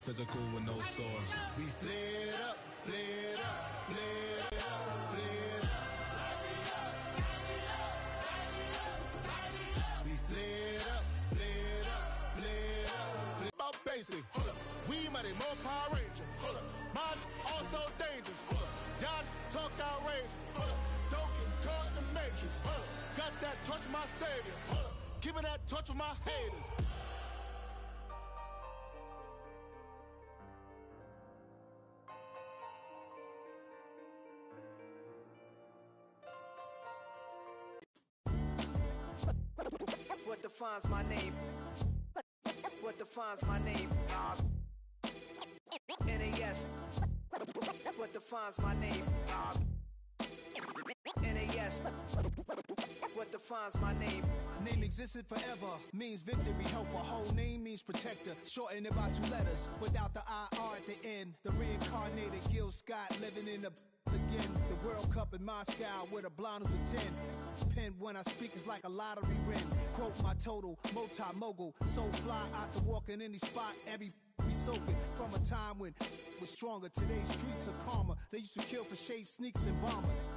physical with no source. We flared up, flared up, flared up, flared up. We flared up, flared up, flared up. About basic, hold up. We mighty more Power Ranger, hold up. Mine also dangerous, hold up. Y'all talk outrageous, hold up. Don't get caught in the matrix, hold up. Got that touch of my savior, hold up. Keeping that touch with my haters. What defines my name? What defines my name? NAS. What defines my name? NAS. What defines my name? Name existed forever, means victory, helper. Whole name means protector, shortened it by 2 letters, without the IR at the end. The reincarnated Gil Scott, living in the again. The World Cup in Moscow, with a blind who's a 10. Pen when I speak is like a lottery win. Quote my total, multi-mogul, so fly I can walk in any spot, every be soaking. From a time when was stronger, today's streets are calmer. They used to kill for shade sneaks and bombers.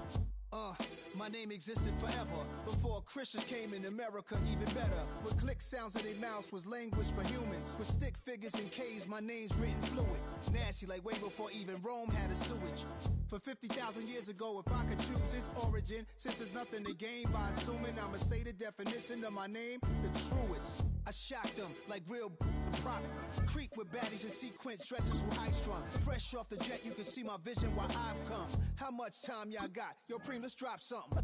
My name existed forever. Before Christians came in America, even better. With click sounds in their mouths was language for humans. With stick figures and K's, my name's written fluid. Nasty like way before even Rome had a sewage. For 50,000 years ago, if I could choose its origin, since there's nothing to gain by assuming I'ma say the definition of my name, the truest. I shocked them like real proper. Creek with baddies and sequence dresses with high strung. Fresh off the jet, you can see my vision where I've come. How much time y'all got? Yo, Preem, let's drop something.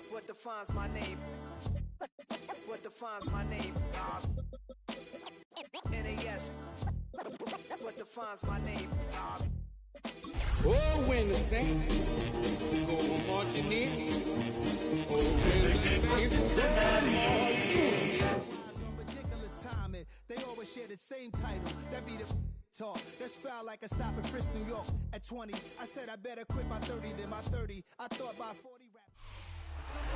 What defines my name? What defines my name? NAS. What defines my name? Oh, when the Saints go marching in. Oh, when the Saints go marching in. Ridiculous timing. They always share the same title. That be the talk. That's foul like a stop in Frisk, New York. At 20, I said I better quit by 30 than by 30. I thought by 40 rap.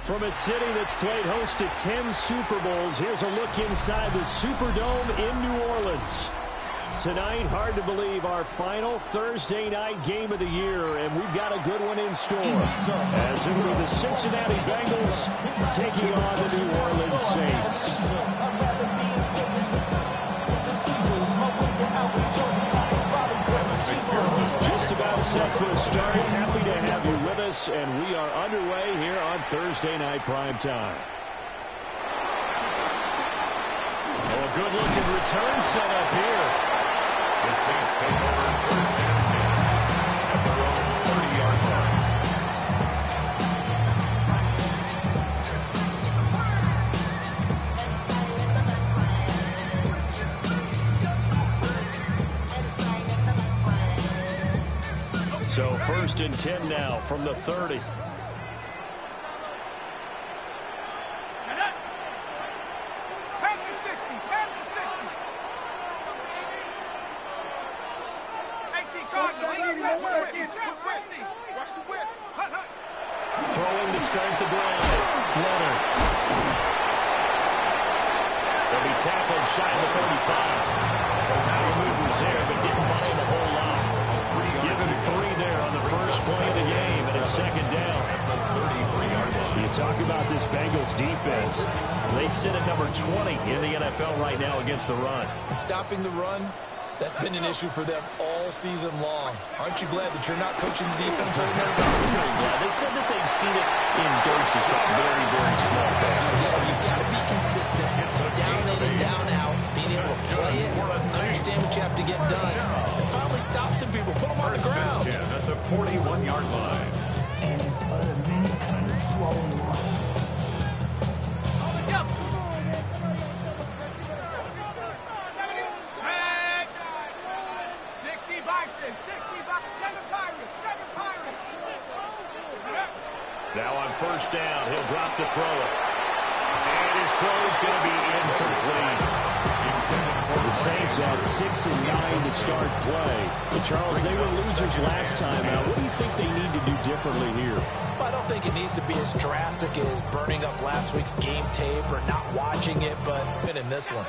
From a city that's played host to 10 Super Bowls, here's a look inside the Superdome in New Orleans. Tonight, hard to believe, our final Thursday night game of the year, and we've got a good one in store. As it'll be the Cincinnati Bengals taking on the New Orleans Saints. Just about set for a start. Happy to have you with us, and we are underway here on Thursday Night Primetime. Oh, a good-looking return set up here. The Saints take over first and 10 at their own 30-yard line. So first and 10 now from the 30. Throwing to start the drive. Leonard. They'll be tackled shy of the 35. Power move was there, but didn't buy him a whole lot. Give him 3 there on the first play of the game, and it's second down. You talk about this Bengals defense. They sit at number 20 in the NFL right now against the run. And stopping the run, that's been an issue for them all season long. Aren't you glad that you're not coaching the defense right now? Very glad. They said that they've seen it in doses, but very, very small doses. Yeah, you've got to be consistent. It's down in and down out. Being able to play it, understand what you have to get done, and finally stop some people, put them on the ground. At the 41-yard line. And a mini kind of swollen one. Now on first down, he'll drop the throw. And his throw is going to be incomplete. The Saints had 6 and 9 to start play. But Charles, they were losers last time out. What do you think they need to do differently here? I don't think it needs to be as drastic as burning up last week's game tape or not watching it, but in this one.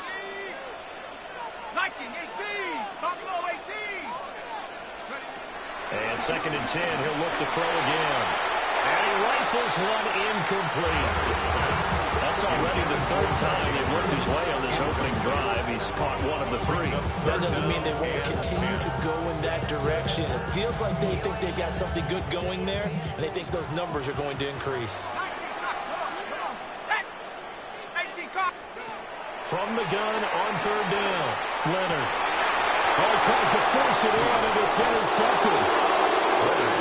19-18, Buffalo And 2nd and 10, he'll look to throw again. And he rifles one incomplete. That's already the 3rd time they've worked his way on this opening drive. He's caught 1 of the 3. That doesn't mean they won't continue to go in that direction. It feels like they think they've got something good going there, and they think those numbers are going to increase. From the gun on 3rd down, Leonard. Oh, tries to force it in, and it's intercepted.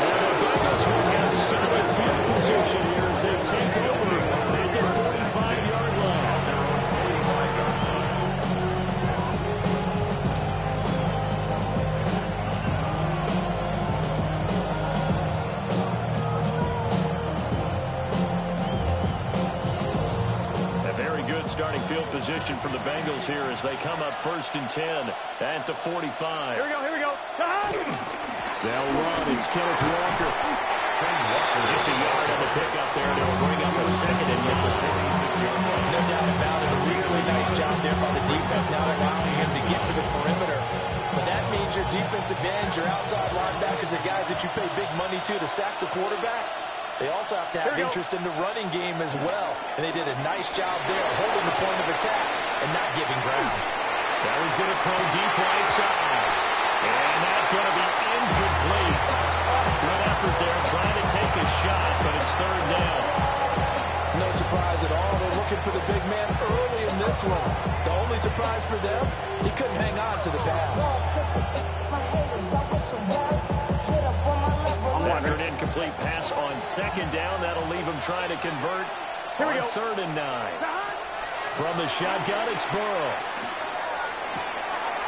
And the Bengals will have solid field position here as they take over at their 45-yard line. A very good starting field position for the Bengals here as they come up 1st and 10 at the 45. Here we go. They'll run. It's Kenneth Walker. Just a yard on the pickup there. They'll bring up a 2nd and 9. No doubt about it. A really nice job there by the defense, not allowing him to get to the perimeter. But that means your defensive ends, your outside linebackers, the guys that you pay big money to sack the quarterback, they also have to have interest in the running game as well. And they did a nice job there holding the point of attack and not giving ground. That was going to throw deep right side. And that's going to be incomplete. Good effort there trying to take a shot, but it's 3rd down. No surprise at all. They're looking for the big man early in this one. The only surprise for them, he couldn't hang on to the pass. After an incomplete pass on 2nd down, that'll leave him trying to convert on 3rd and 9. From the shotgun, it's Burrow.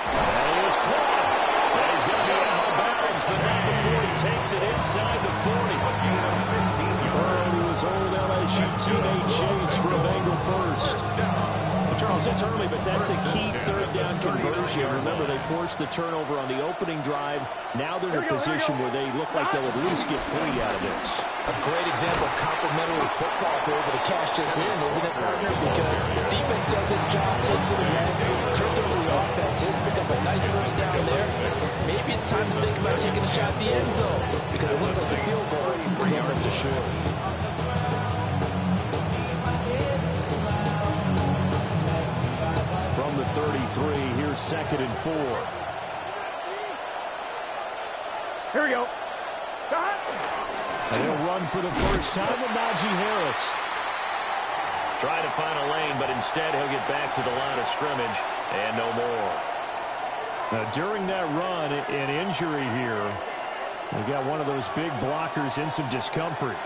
And he is caught. And he's going to be out of bounds, but now the 40 takes it inside the 40. Burrow to his old LSU teammate Chase for a Bengal first. Charles, it's early, but that's a key 3rd down conversion. Remember, they forced the turnover on the opening drive. Now they're in a position where they look like they'll at least get 3 out of this. A great example of complementary football if they're able to cash this in, isn't it, partner? Because defense does its job, takes it away, turns over the offenses, pick up a nice 1st down there. Maybe it's time to think about taking a shot at the end zone because it looks like the field goal is almost assured. From the 33, here's 2nd and 4. Here we go. And he'll run for the first time with Najee Harris. Try to find a lane, but instead he'll get back to the line of scrimmage and no more. Now, during that run, an injury here. We got one of those big blockers in some discomfort.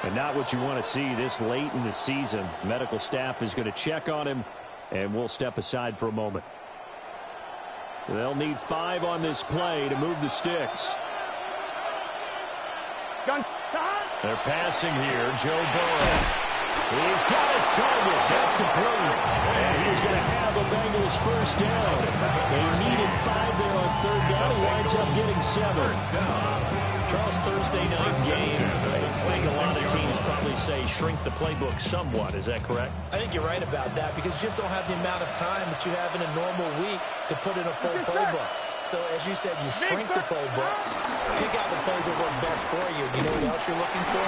And not what you want to see this late in the season. Medical staff is going to check on him, and we'll step aside for a moment. They'll need 5 on this play to move the sticks. They're passing here. Joe Burrow. He's got his target. That's complete. And he's going to have the Bengals 1st down. They needed 5 there on 3rd down. He winds up getting 7. Charles, Thursday night game. I think a lot of teams probably say shrink the playbook somewhat. Is that correct? I think you're right about that because you just don't have the amount of time that you have in a normal week to put in a full playbook. So, as you said, you shrink the playbook, pick out the plays that work best for you. You know what else you're looking for?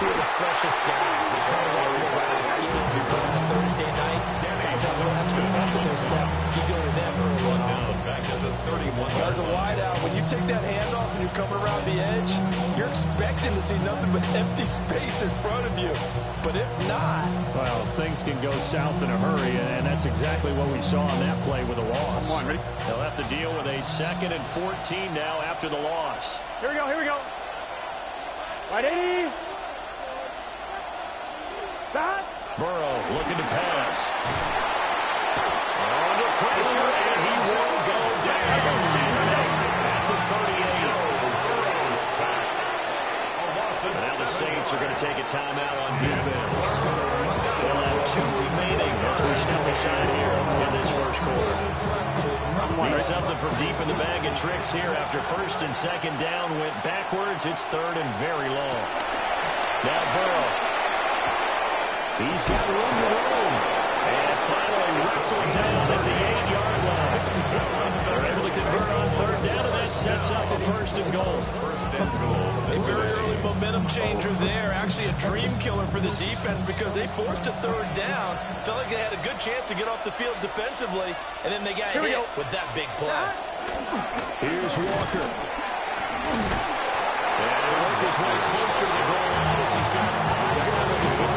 Who are the freshest guys that coming out of the last game? You're playing on a Thursday night. Guys have a little extra pep in their step. You go to them early and often. Back to the 31. As a wideout, when you take that handoff and you're coming around the edge, you're expecting to see nothing but empty space in front of you. But if not... Well, things can go south in a hurry, and that's exactly what we saw on that play with a loss. Come on, ready? They'll have to deal with a 2nd and 14 now after the loss. Here we go. Right 80. Back. Burrow looking to pass. Under pressure, and he will go down. Saturday at the 38. And now the Saints are going to take a timeout on defense. They'll have 2 remaining as we step aside here in this 1st quarter. Need something from deep in the bag of tricks here after 1st and 2nd down went backwards. It's 3rd and very long. Now Burrow. He's got room to roam. And finally whistled down at the 8-yard line. They're able to convert on 3rd down, and that sets sets up a first and goal. A very early momentum changer there. Actually a dream killer for the defense because they forced a third down. Felt like they had a good chance to get off the field defensively, and then they got hit with that big play. Here's Walker. And he'll work his way closer to the goal line as he's got 5 down on the field.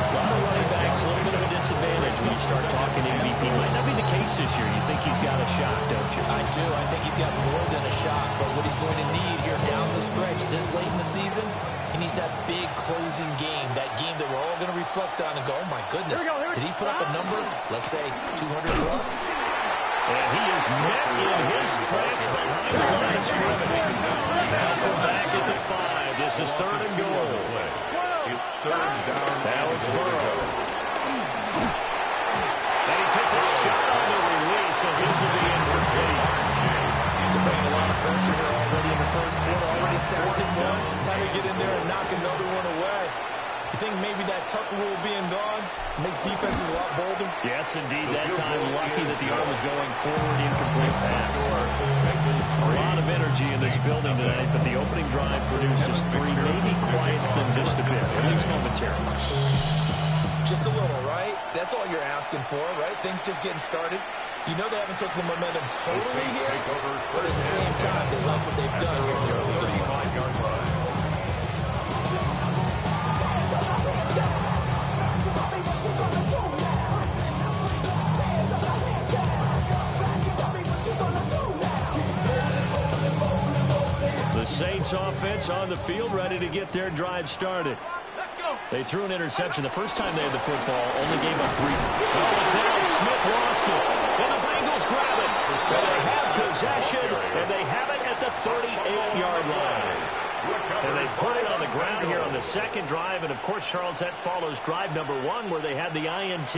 A lot of running backs, a little bit of a disadvantage when you start talking MVP. Might not be the case this year. You think he's got a shot, don't you? I do. I think he's got more than a shot. But what he's going to need here down the stretch this late in the season, he needs that big closing game, that game that we're all going to reflect on and go, oh, my goodness, did he put up a number, let's say, 200 plus? And he is met in his tracks behind the line of scrimmage. Now from back at the 5. This is 3rd and goal. It's 3rd down. Now it's Burrow. And he takes a shot on the release as this will be incomplete. They're bringing a lot of pressure here already in the first quarter. Already sacked him once. Time to get in there and knock another one away. You think maybe that Tucker rule being gone makes defenses a lot bolder? Yes, indeed. That time, lucky that the arm was going forward, incomplete pass. A lot of energy in this building tonight, but the opening drive produces 3. Maybe quiets them just a bit, at least momentarily. Just a little, right? That's all you're asking for, right? Things just getting started. You know they haven't taken the momentum totally here, but at the same time, they like what they've done here in the early game. The Saints offense on the field, ready to get their drive started. They threw an interception the first time they had the football, only gave up 3. Oh, it's out. Smith lost it. And the Bengals grab it. They have possession, and they have it at the 38-yard line. And they put it on the ground here on the second drive. And, of course, Charles, that follows drive number 1 where they had the INT.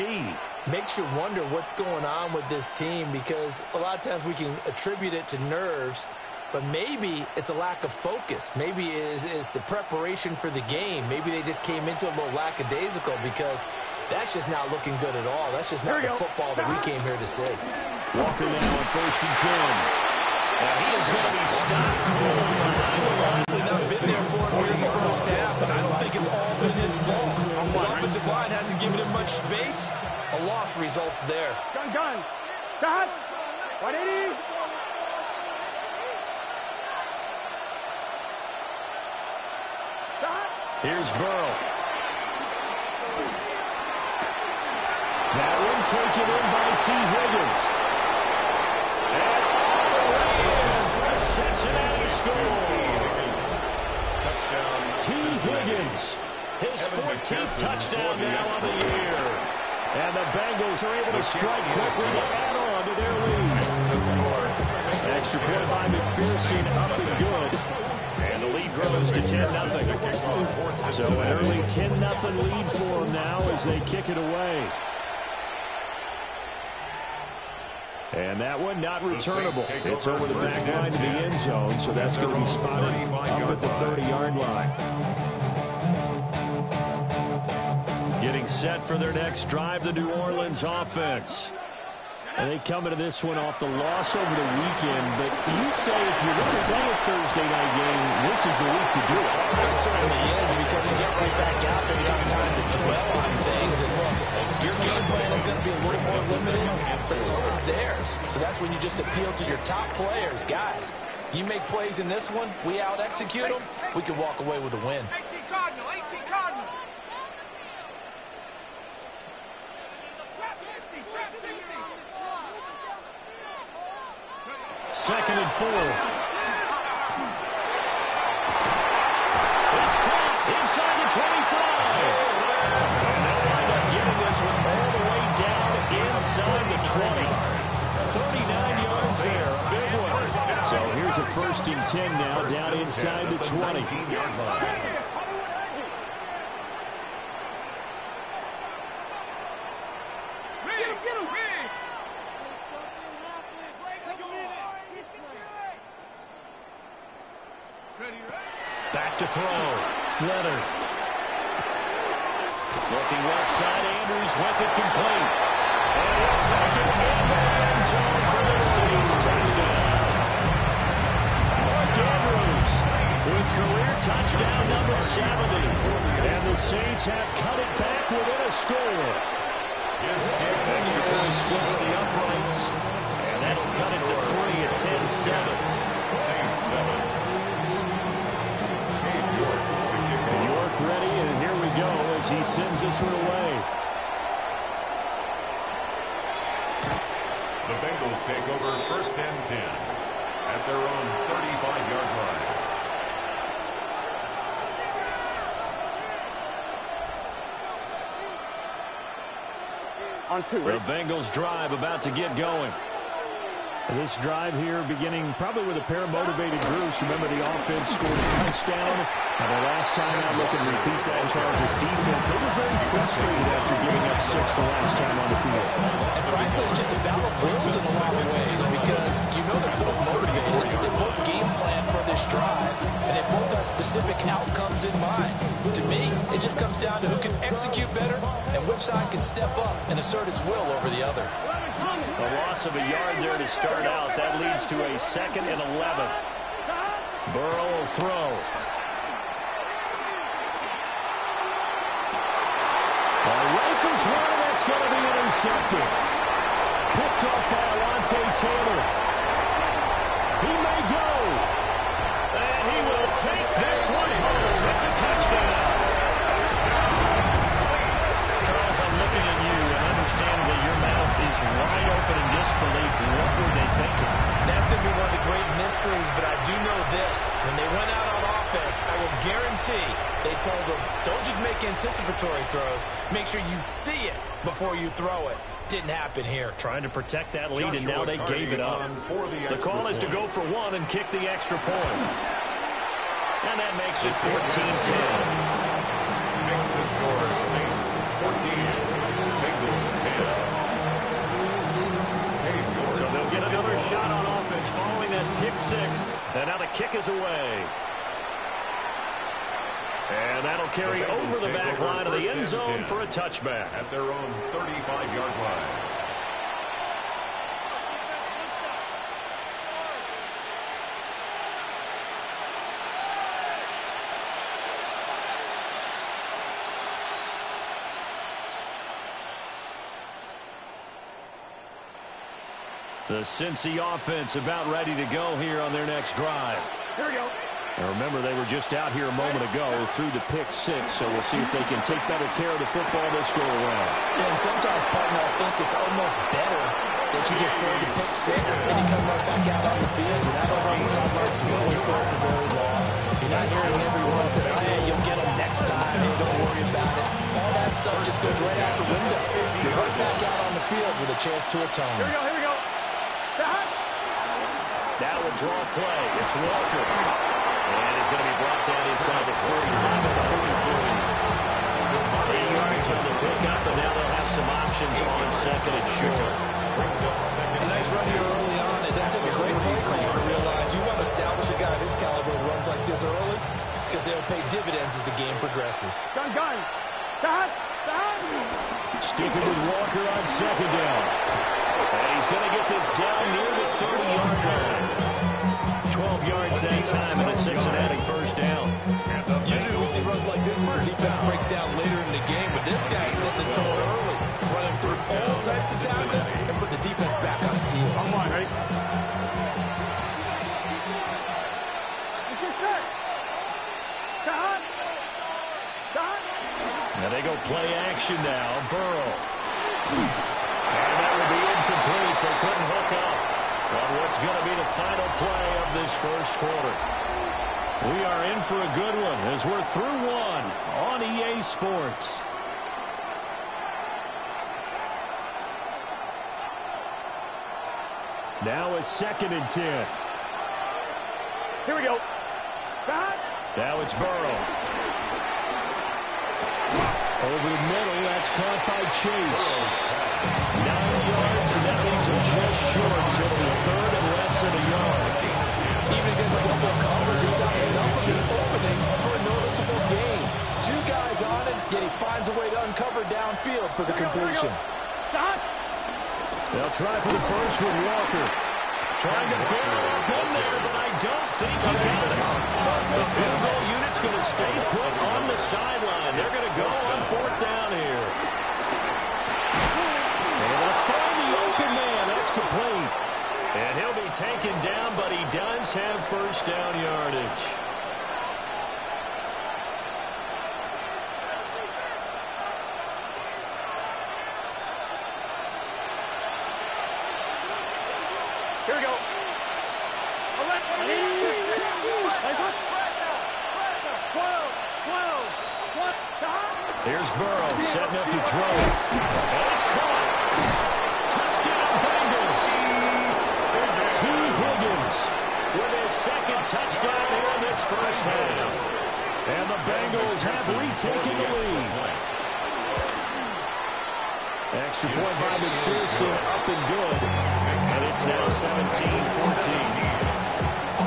Makes you wonder what's going on with this team because a lot of times we can attribute it to nerves, but maybe it's a lack of focus. Maybe it's the preparation for the game. Maybe they just came into a little lackadaisical because that's just not looking good at all. That's just not the football that we came here to see. Walker now on 1st and 10. And he is going to be stopped behind the line. He's not been there for him in the first half, and I don't think it's all been his fault. His offensive line hasn't given him much space. A loss results there. Gun. Stop. 180. Here's Burrow. That one taken in by T. Higgins. And all the way in for a Cincinnati score. Touchdown. T. Higgins. His 14th touchdown now on the year. And the Bengals are able to strike quickly to add on to their lead. Extra point by McPherson up and good. And the lead grows to 10-0. So an early 10-0 lead for them now as they kick it away. And that one not returnable. It's over the back line to the end zone, so that's going to be spotted up at the 30-yard line. Getting set for their next drive, the New Orleans offense. And they come into this one off the loss over the weekend. But you say if you're going to play a Thursday night game, this is the week to do it. It certainly is because you get right back out there. You got time to dwell on things. And look, your game plan is going to be a little more limited, but so is theirs. So that's when you just appeal to your top players. Guys, you make plays in this one, we out-execute them, we can walk away with a win. 18 Cardinal. 18 Cardinal. Second and 4. It's caught inside the 25. And they'll wind up getting this one all the way down inside the 20. 39 yards there. Big one. So here's a 1st and 10 now down inside the 20. Back to throw. Leonard. Looking left side. Andrews with it complete. And he'll take it in the end zone for the Saints touchdown. Patriots have cut it back within a score. Extra point splits the uprights, and that'll cut it to 3 at 10-7. Saints 7. York ready, and here we go as he sends this one away. The Bengals take over 1st and 10 at their own 35-yard line. On 2, the Bengals drive about to get going. This drive here beginning probably with a pair of motivated groups. Remember, the offense scored a touchdown. And the last time out, look and repeat that Chargers defense. They were very frustrated after giving up 6 the last time on the field. And frankly, it's just a battle of wills in a lot of ways because you know they're both motivated. They both game plan for this drive, and they both have specific outcomes in mind. To me, it just comes down to who can execute better and which side can step up and assert its will over the other. A loss of a yard there to start out. That leads to a 2nd and 11. Burrow will throw. Rifles one, that's going to be intercepted. Picked off by Alontae Taylor. He may go. And he will take this one home. It's a touchdown. Charles, I'm looking at you, and understandably your mouth is wide open in disbelief. What were they thinking? That's going to be one of the great mysteries, but I do know this. When they went out on offense, I will guarantee they told them, don't just make anticipatory throws. Make sure you see it before you throw it. Didn't happen here. Trying to protect that lead, and now they gave it up. The call is to go for 1 and kick the extra point. And that makes it 14-10. Makes the score Saints 14, Bengals 10. So they'll get another shot on offense following that pick 6. And now the kick is away. And that'll carry over the back line of the end zone for a touchback. At their own 35-yard line. The Cincy offense about ready to go here on their next drive. Here we go. Now remember, they were just out here a moment ago through the pick 6, so we'll see if they can take better care of the football this go around. Yeah, and sometimes, partner, I think it's almost better that you just throw the pick 6 and you come right back out on the field. You're not over on the sidelines dwelling for it for very long. You're not hearing everyone say, oh, hey, you'll get them next time. Hey, don't worry about it. All that stuff just goes right out the window. You're right back out on the field with a chance to atone. Here we go, here we go. Now a draw play. It's Walker. And he's going to be brought down inside the 45 at the 44. 8 yards on the pickup, and now they'll have some options on 2nd and short. A nice run here early on. It doesn't take a great play caller to realize you want to establish a guy of his caliber who runs like this early because they'll pay dividends as the game progresses. Gun. Sticking with Walker on 2nd down. And he's going to get this down near the 30-yard line. 12 yards that time and a Cincinnati 1st down. Usually we see runs like this as the defense breaks down later in the game, but this guy's setting the tone early, running through all types of tackles and putting the defense back on its heels. Come on, right? Now they go play action now. Burrow. And that will be incomplete. They couldn't hook up on what's going to be the final play of this first quarter. We are in for a good one as we're through 1 on EA Sports. Now a 2nd and 10. Here we go. Now it's Burrow. Over the middle, that's caught by Chase. 9 yards, and that leaves him just short, so it'll be 3rd and less than a yard. Even against double coverage, he's got enough of an opening for a noticeable gain. 2 guys on him, yet he finds a way to uncover downfield for the completion. They'll try for the first with Walker. Trying to barrel up in there, but I don't think he got it. The field goal unit's going to stay put on the sideline. They're going to go on He'll be taken down, but he does have first down yardage. Here we go. Here's Burrow setting up to throw. And it's caught. Touchdown, Bengals. T. Higgins with his second touchdown here in this first half. And the Bengals have retaken the lead. Extra point by McPherson, up and good. And it's now 17-14.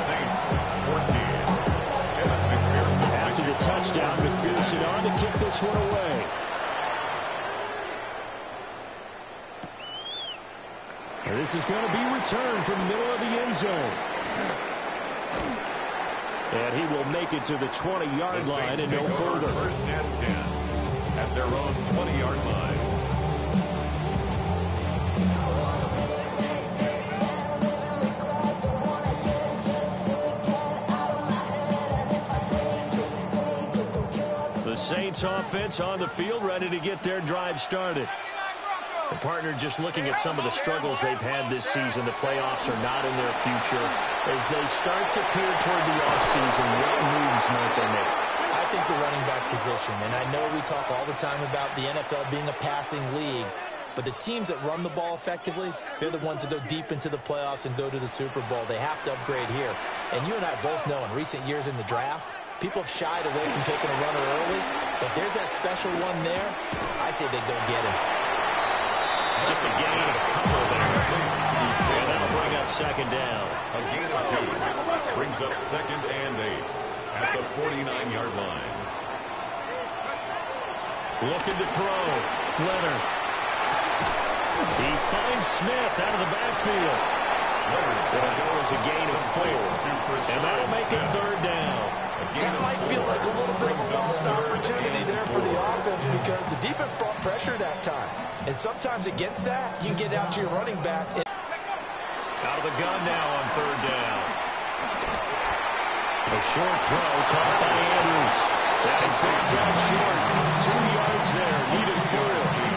Saints 14. After the touchdown, McPherson on to kick this one away. And this is going to be returned from the middle of the end zone. And he will make it to the 20-yard line and no further. First and 10 at their own 20-yard line. The Saints offense on the field, ready to get their drive started. The partner just looking at some of the struggles they've had this season. The playoffs are not in their future. As they start to peer toward the offseason, what moves might they make? I think the running back position, and I know we talk all the time about the NFL being a passing league, but the teams that run the ball effectively, they're the ones that go deep into the playoffs and go to the Super Bowl. They have to upgrade here. And you and I both know in recent years in the draft, people have shied away from taking a runner early, but there's that special one there. I say they go get him. Just a gain of a couple there. And that'll bring up second down. A gain of 2 brings up second and 8 at the 49-yard line. Looking to throw. Leonard. He finds Smith out of the backfield. It'll go as a gain of 4. And that'll make it third down. That might feel like a little bit of a lost opportunity there for the offense because the defense brought pressure that time. And sometimes against that, you can get out to your running back. Out of the gun now on third down. A short throw caught by Andrews. That is back down short. 2 yards there. Needed 4.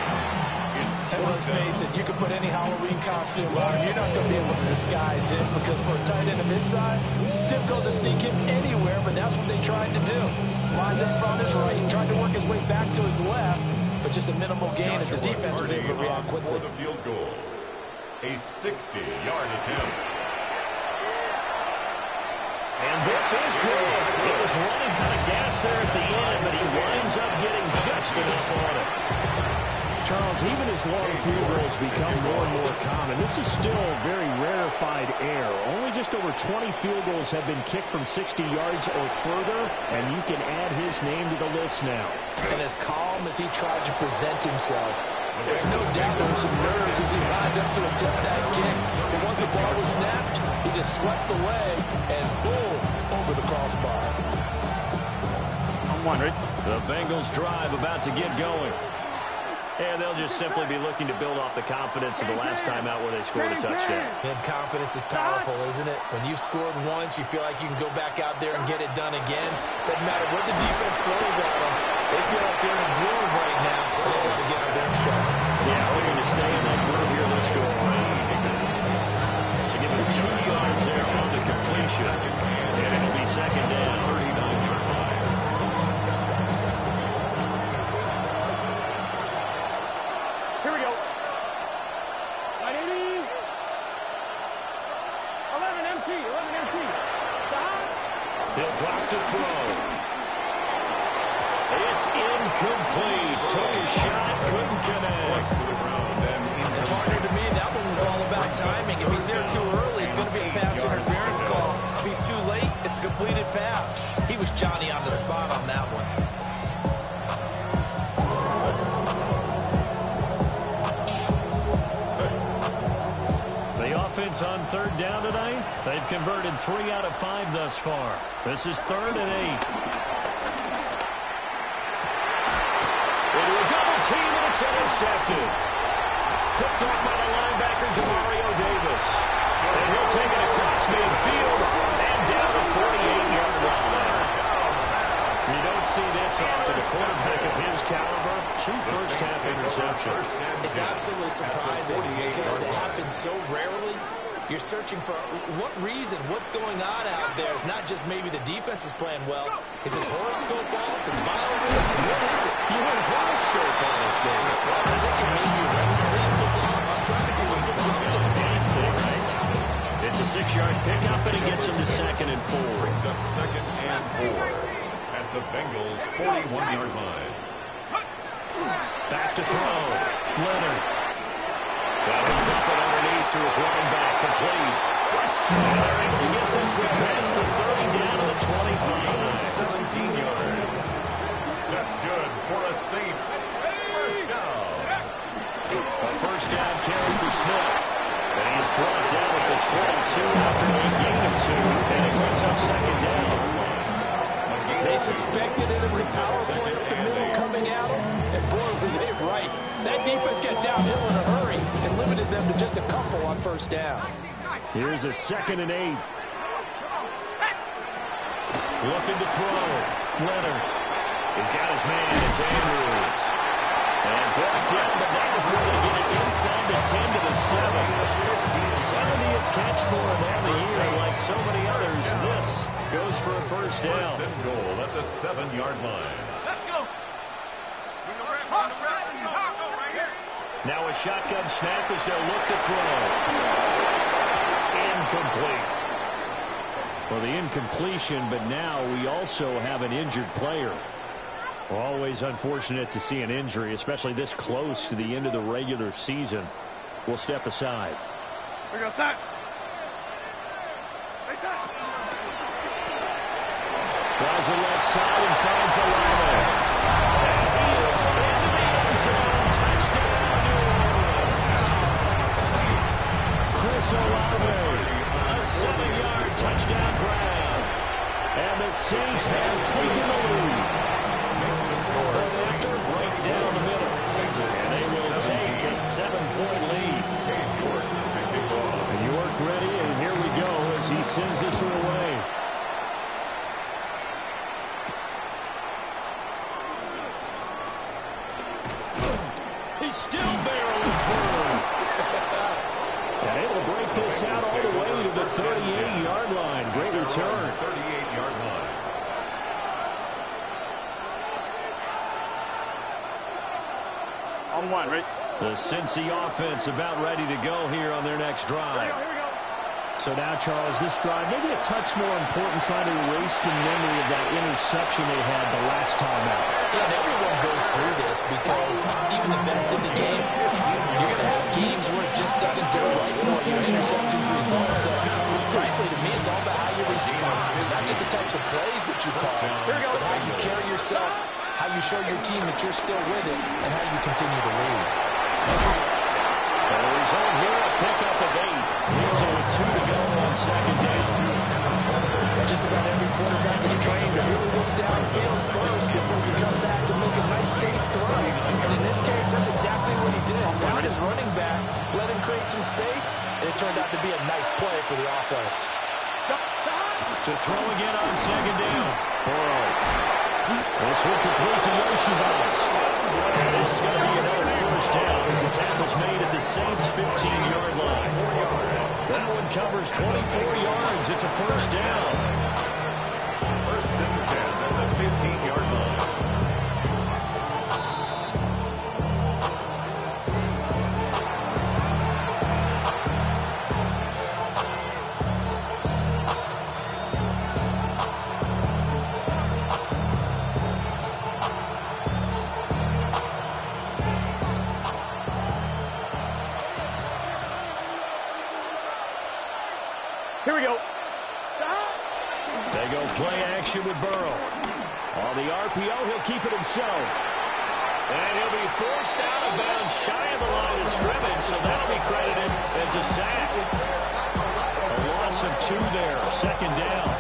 And let's face it, you can put any Halloween costume on. You're not going to be able to disguise him because for a tight end of his size, difficult to sneak him anywhere, but that's what they tried to do. Lined up on his right, tried to work his way back to his left, but just a minimal gain as the defense was able to react quickly. For the field goal, a 60-yard attempt. And this is good. He was running out of gas there at the end, but he winds up getting just enough on it. Charles, even as long field goals become more and more common, this is still a very rarefied air. Only just over 20 field goals have been kicked from 60 yards or further, and you can add his name to the list now. And as calm as he tried to present himself, there's no doubt there were some nerves as he lined up to attempt that kick. But once the ball was snapped, he just swept away and boom, over the crossbar. On one, right? The Bengals drive about to get going. And they'll just simply be looking to build off the confidence of the last time out where they scored a touchdown. And confidence is powerful, isn't it? When you've scored once, you feel like you can go back out there and get it done again. Doesn't matter what the defense throws at them. They feel like they're in a groove right now. And they want to get out there and show it. Yeah, looking to stay in that groove here. Let's go around. So give him 2 yards there on the completion. And it'll be second down. 39-yard line. Here we go. 980. 11 MT. He'll drop to throw. It's incomplete. Took a shot, couldn't connect. And partner, to me, that one was all about timing. If he's there too early, it's going to be a pass interference call. If he's too late, it's a completed pass. He was Johnny on the spot on that one. Offense on third down tonight. They've converted 3 out of 5 thus far. This is 3rd and 8. Into a double team, and it's intercepted. Picked off by the linebacker, Demario Davis. And he'll take surprising because it happens so rarely. You're searching for what reason, what's going on out there. It's not just maybe the defense is playing well. Is his horoscope off? His biorhythms? What is it? You had a horoscope on us, David. I was thinking maybe REM sleep was off. I'm trying to come up with something. Anything, right? It's a 6-yard pickup, and he gets him to 2nd and 4. Brings up 2nd and 4 at the Bengals' 41-yard line. Back to throw. Leonard. Got to dump it underneath to his running back. Complete. And they're able to get this one past the 30 down to the 25. 17 yards. That's good for a Saints first down. A first down carry for Smith. And he's brought down at the 22 after a gain of 2. And it brings up 2nd down. They suspected it was a power play up the middle coming at them. And boy, were they right. That defense got downhill in a hurry and limited them to just a couple on first down. Here's a 2nd and 8. Looking to throw. Leonard. He's got his man. It's Andrews. And brought down, but now before they get it inside the 10 to the 7. 70th catch for him on the year. And like so many others, this goes for a first down. First and goal at the 7-yard line. Let's go. Now a shotgun snap as they'll look to throw. Incomplete. Well, the incompletion, but now we also have an injured player. We're always unfortunate to see an injury, especially this close to the end of the regular season. We'll step aside. Here we go, set. Hey, set. Tries the left side and finds Olave. And he is into the end zone. Touchdown, New Orleans. Chris Olave, a 7-yard touchdown grab. And the Saints have taken the lead. After right down the middle. And they will take a 7-point lead. And York ready, and here we go as he sends this one away. He's still barreling through. And able to break this out all the way to the 38-yard line. Great return. 38-yard line. On one, right? The Cincy offense about ready to go here on their next drive. Here we go. So now, Charles, this drive maybe a touch more important, trying to erase the memory of that interception they had the last time out. Yeah, and everyone goes through this because even the best in the game, you're going to have games where it just doesn't go right for you. Interceptions result. So, frankly, to me, it's all about how you respond, not just the types of plays that you call, but how you carry yourself, how you show your team that you're still with it, and how you continue to lead. The result here, a pickup of 8. Leaves it with 2 to go on 2nd down. Just about every quarterback is trained to really look downfield first before you come back and make a nice, safe throw. And in this case, that's exactly what he did. Found his running back, let him create some space, and it turned out to be a nice play for the offense. To throw again on 2nd down. Burrow. This will complete to Yoshivas. And this is going to be another first down as the tackle's made at the Saints' 15-yard line. That one covers 24 yards. It's a first down. First and 10 at the 15-yard line. Here we go. They go play action with Burrow. On the RPO, he'll keep it himself. And he'll be forced out of bounds shy of the line of scrimmage, so that'll be credited as a sack. A loss of 2 there, 2nd down.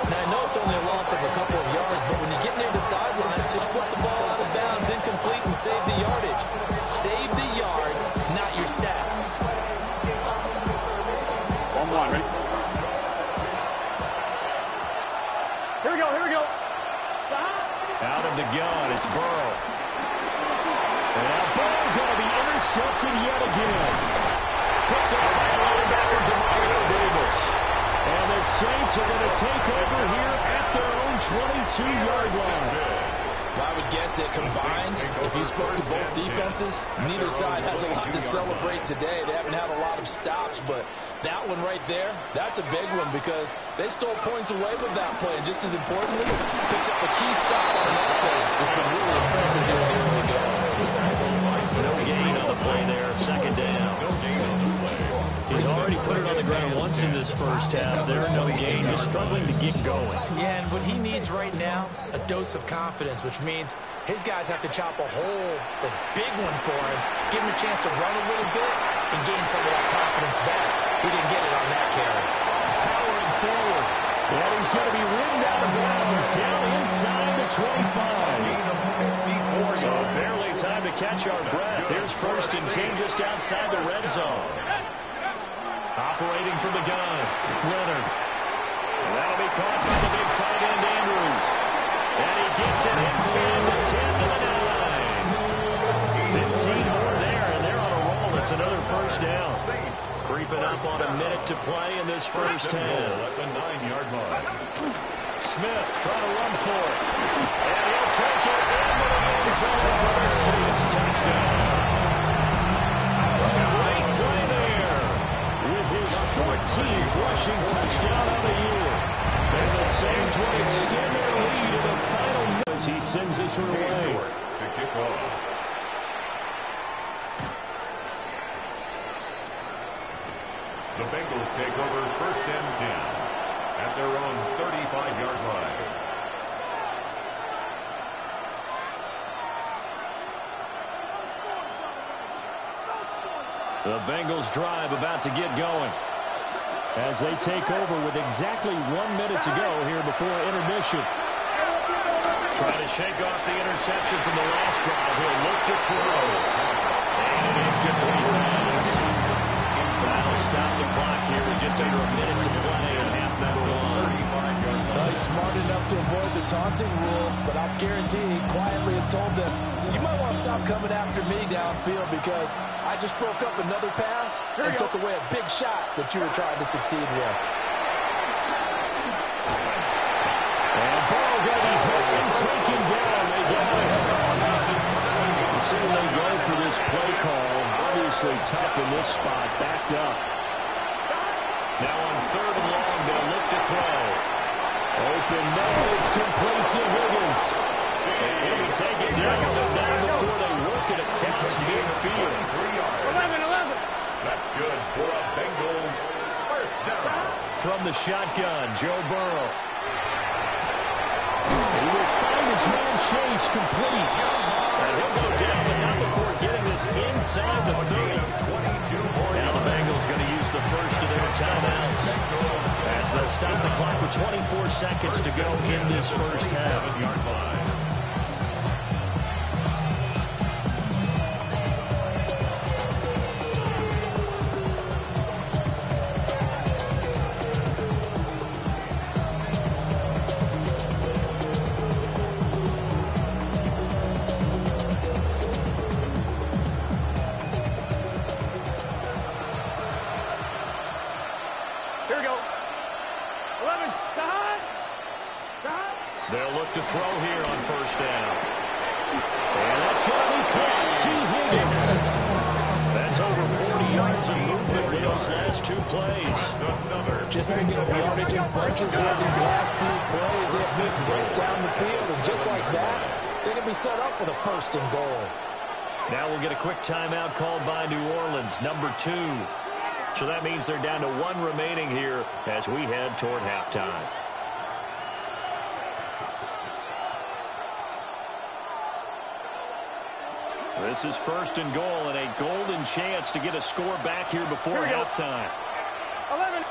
Now, I know it's only a loss of a couple of yards, but when you get near the sidelines, just flip the ball out of bounds, incomplete, and save the yardage. Save the yards, not your stats. 1-1, right? Here we go, here we go. Out of the gun, it's Burrow. And now Burrow going to be intercepted intercepted yet again. Picked up by linebacker Demario Davis. And the Saints are going to take over here at their own 22-yard line. Well, I would guess that combined, if you spoke to both defenses, neither side has a lot to celebrate today. They haven't had a lot of stops, but that one right there, that's a big one because they stole points away with that play. And just as importantly, picked up a key stop on that place. It's been really impressive here in the early game. No gain on the play there, second down. He's already put it on the ground once in this first half. There's no gain, just struggling to get going. Yeah, and what he needs right now, a dose of confidence, which means his guys have to chop a hole, a big one for him, give him a chance to run a little bit, and gain some of that confidence back. He didn't get it on that carry. Powering forward. And he's going to be ridden out of bounds down inside the 25. So barely time to catch our breath. Here's 1st and 10 just outside the red zone. Operating from the gun, Leonard. And that'll be caught by the big tight end, Andrews. And he gets it inside the 10 to the 9. 15 more there, and they're on a roll. It's another first down. Creeping up on a minute to play in this first half. At the 9-yard line. Smith trying to run for it. And he'll take it into the end zone for the Saints touchdown. Great play there. With his 14th rushing touchdown of the year. And the Saints will extend their lead in the final minute as he sends this one away. To kick off. The Bengals take over 1st and 10 at their own 35-yard line. The Bengals drive about to get going as they take over with exactly 1 minute to go here before intermission. Trying to shake off the interception from the last drive. He'll look to throw. And incomplete pass. That'll stop the clock here with just under a minute to play in half number 1. He's smart enough to avoid the taunting rule, but I guarantee he quietly has told them, you might want to stop coming after me downfield because I just broke up another pass and took away a big shot that you were trying to succeed with. And Burrow going to be hit and taken down. They get it. See when they go for this play call. Obviously tough in this spot, backed up. Now on 3rd and long, they'll look to throw. Open, no, it's complete to Higgins. And he'll be taken down, but not before they work it across midfield. 11. That's good for a Bengals first down. From the shotgun, Joe Burrow. He will find his man Chase complete. And he'll go down, but not before getting this inside the 30. Now the Bengals going to use the first of their timeouts as they'll stop the clock with 24 seconds to go in this first half. 7-yard line. They'll look to throw here on first down. And that's going to be caught. T. Higgins. That's over 40 yards of movement with those last 2 plays. Just picking up yardage in bunches here these last few plays. They have moved right down the field. And just like that, they're going to be set up with a 1st and goal. Now we'll get a quick timeout called by New Orleans, number 2. So that means they're down to 1 remaining here as we head toward halftime. This is 1st and goal and a golden chance to get a score back here before halftime. 11.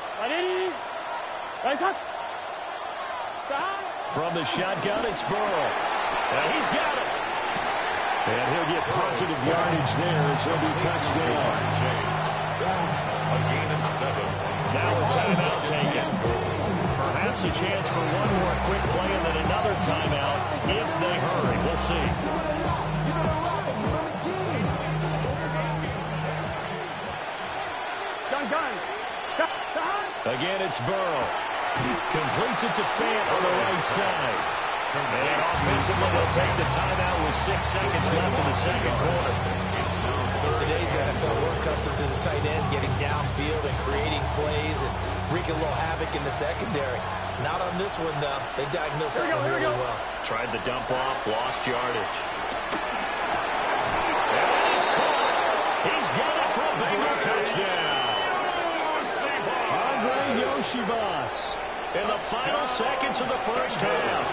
From the shotgun, it's Burrow. And he's got it. And he'll get positive yardage there as he'll be touched down. A gain of 7. Now a timeout taken. Perhaps a chance for one more quick play and then another timeout if they hurry. We'll see. Again, it's Burrow. Completes it to Fant on the right side. And offensively, they'll take the timeout with 6 seconds left in the second quarter. In today's NFL, we're accustomed to the tight end getting downfield and creating plays and wreaking a little havoc in the secondary. Not on this one, though. They diagnosed that one really well. Tried the dump off, lost yardage. And he's caught. He's got it for a Bengal touchdown. Yoshibas in the final seconds of the first half.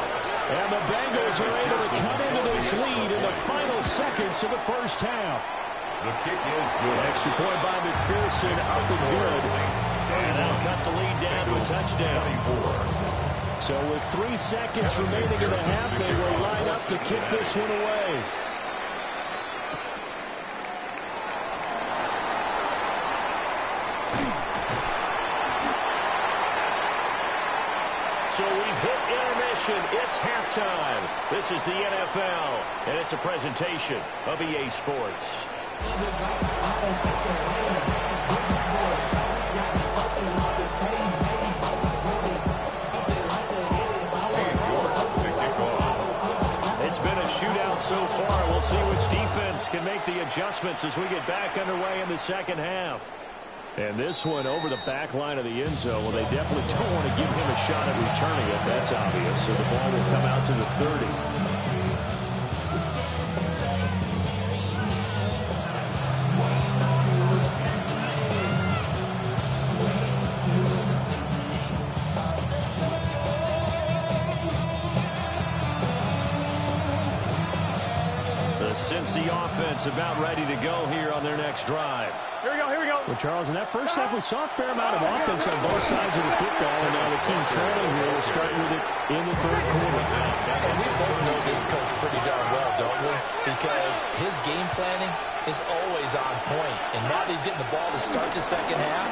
And the Bengals are able to cut into this lead in the final seconds of the first half. The kick is good. Extra point by McPherson, up and good. And that'll cut the lead down to a touchdown. So with 3 seconds remaining in the half, they will line up to kick this one away. So we've hit intermission. It's halftime. This is the NFL, and it's a presentation of EA Sports. It's been a shootout so far. We'll see which defense can make the adjustments as we get back underway in the second half. And this one over the back line of the end zone. Well, they definitely don't want to give him a shot at returning it. That's obvious. So the ball will come out to the 30. The Cincy offense about ready to go here on their next drive. Here we go, here we go. Well, Charles, in that first half, we saw a fair amount of offense on both sides of the football, and now the team trailing here will start with it in the third quarter. And we both know this coach pretty darn well, don't we? Because his game planning is always on point. And now that he's getting the ball to start the second half,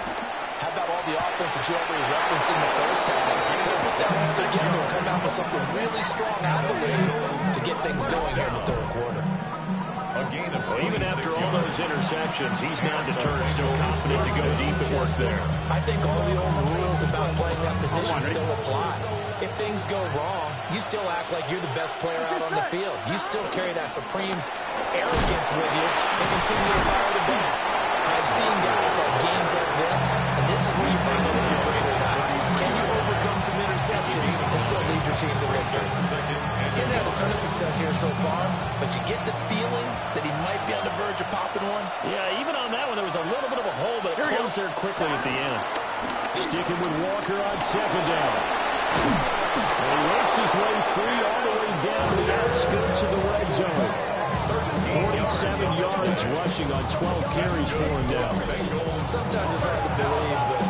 how about all the offense that you already referenced in the first half? They'll put that all together and come out with something really strong out of the way to get things going here in the third quarter. Well, even after all those interceptions, he's not deterred, still confident to go deep at work there. I think all the old rules about playing that position still apply. If things go wrong, you still act like you're the best player out on the field. You still carry that supreme arrogance with you and continue to fire the ball. I've seen guys have games like this, and this is where you find out if you're great or not. Can you overcome some interceptions and still lead your team to victory? He hasn't had a ton of success here so far, but you get the feeling that he might be on the verge of popping one. Yeah, even on that one, there was a little bit of a hole, but it closed there quickly at the end. Sticking with Walker on second down. And he works his way free all the way down to the outskirts of the red zone. 47 yards rushing on 12 carries for him now. Sometimes it's hard to believe, but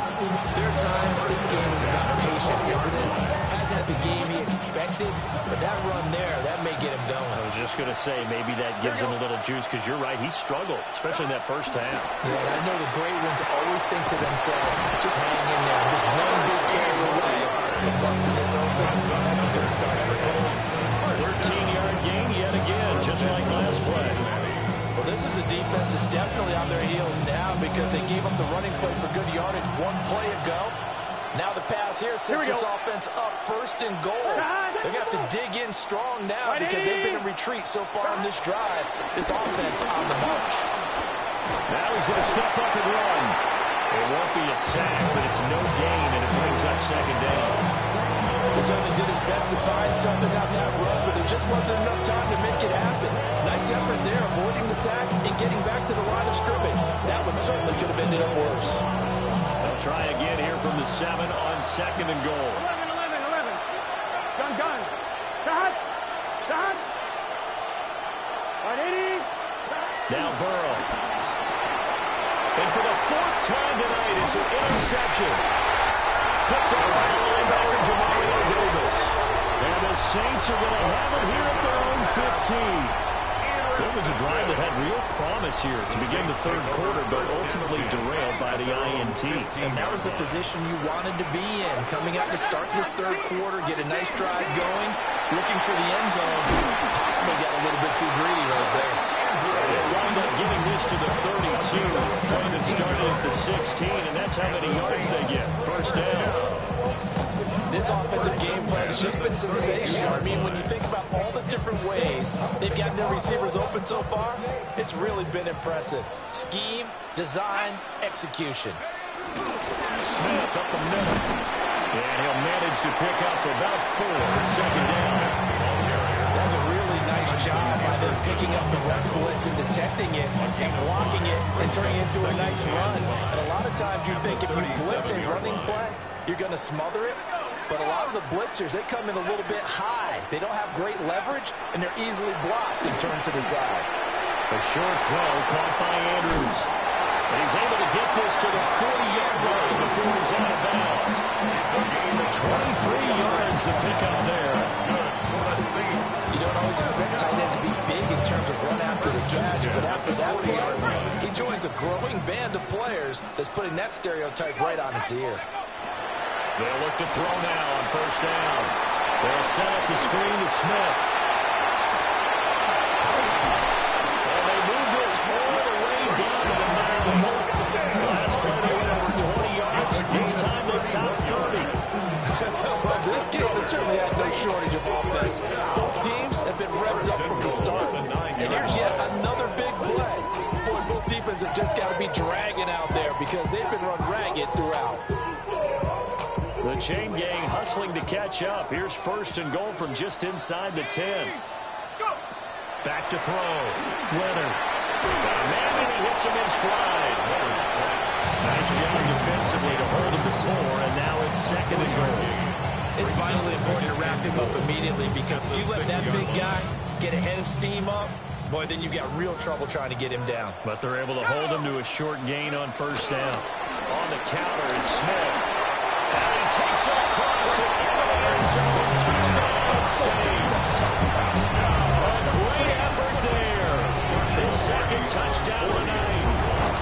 there are times this game is about patience, isn't it? Hasn't had the game he expected, but that run there, that may get him going. I was just going to say, maybe that gives him a little juice, because you're right, he struggled, especially in that first half. Yeah, and I know the great ones always think to themselves, just hang in there, just one big carry away from busting this open. That's a good start for him. 13-yard gain yet again, just like last play. Well, this is a defense that's definitely on their heels now because they gave up the running play for good yardage one play ago. Now the pass here sets this offense up first and goal. They're going to have to dig in strong now because they've been in retreat so far on this drive. This offense on the march. Now he's going to step up and run. It won't be a sack, but it's no gain, and it brings up second down. He certainly did his best to find something on that run, but there just wasn't enough time to make it happen. Nice effort there, avoiding the sack and getting back to the line of scrimmage. That one certainly could have ended up worse. They'll try again here from the 7 on second and goal. 11. Gun. Shot. 180. Now Burrow. And for the fourth time tonight, it's an interception. Picked up by the linebacker, Demario Davis. And the Saints are going to have it here at their own 15. So it was a drive that had real promise here to begin the third quarter, but ultimately derailed by the INT. And that was the position you wanted to be in. Coming out to start this third quarter, get a nice drive going, looking for the end zone. Possibly got a little bit too greedy right there. It runs end up getting this to the 32. It started at the 16, and that's how many yards they get. First down. This offensive game plan has just been sensational. I mean, when you think about all the different ways they've gotten their receivers open so far, it's really been impressive. Scheme, design, execution. Smith up the middle. And he'll manage to pick up about 4 at second down. That's a really nice job by them picking up the run blitz and detecting it and blocking it and turning it into a nice run. And a lot of times you think if you blitz a running play, you're going to smother it. But a lot of the blitzers, they come in a little bit high. They don't have great leverage, and they're easily blocked and turned to the side. A short throw caught by Andrews. And he's able to get this to the 40-yard line before he's out of bounds. 23 yards to pick up there. You don't always expect tight ends to be big in terms of run after the catch, but after that play, he joins a growing band of players that's putting that stereotype right on its ear. They'll look to throw now on first down. They'll set up the screen to Smith. And they move this all the way down to the 9. Last play they went over 20 yards. This time they top 30. Well, this game has certainly had no shortage of offense. Both teams have been revved up from the start. And here's yet another big play. Boy, both defenses have just got to be dragging out there because they've been run ragged throughout. The chain gang hustling to catch up. Here's first and goal from just inside the 10. Back to throw. Leonard. Man, he hits him in stride. Nice job defensively to hold him to 4, and now it's second and goal. It's vitally important to wrap him up immediately because if you let that big guy get ahead and steam up, boy, then you've got real trouble trying to get him down. But they're able to hold him to a short gain on first down. On the counter, it's Smith. And he takes it across and into the end zone. Touchdown, Saints. A great effort there. His second touchdown tonight.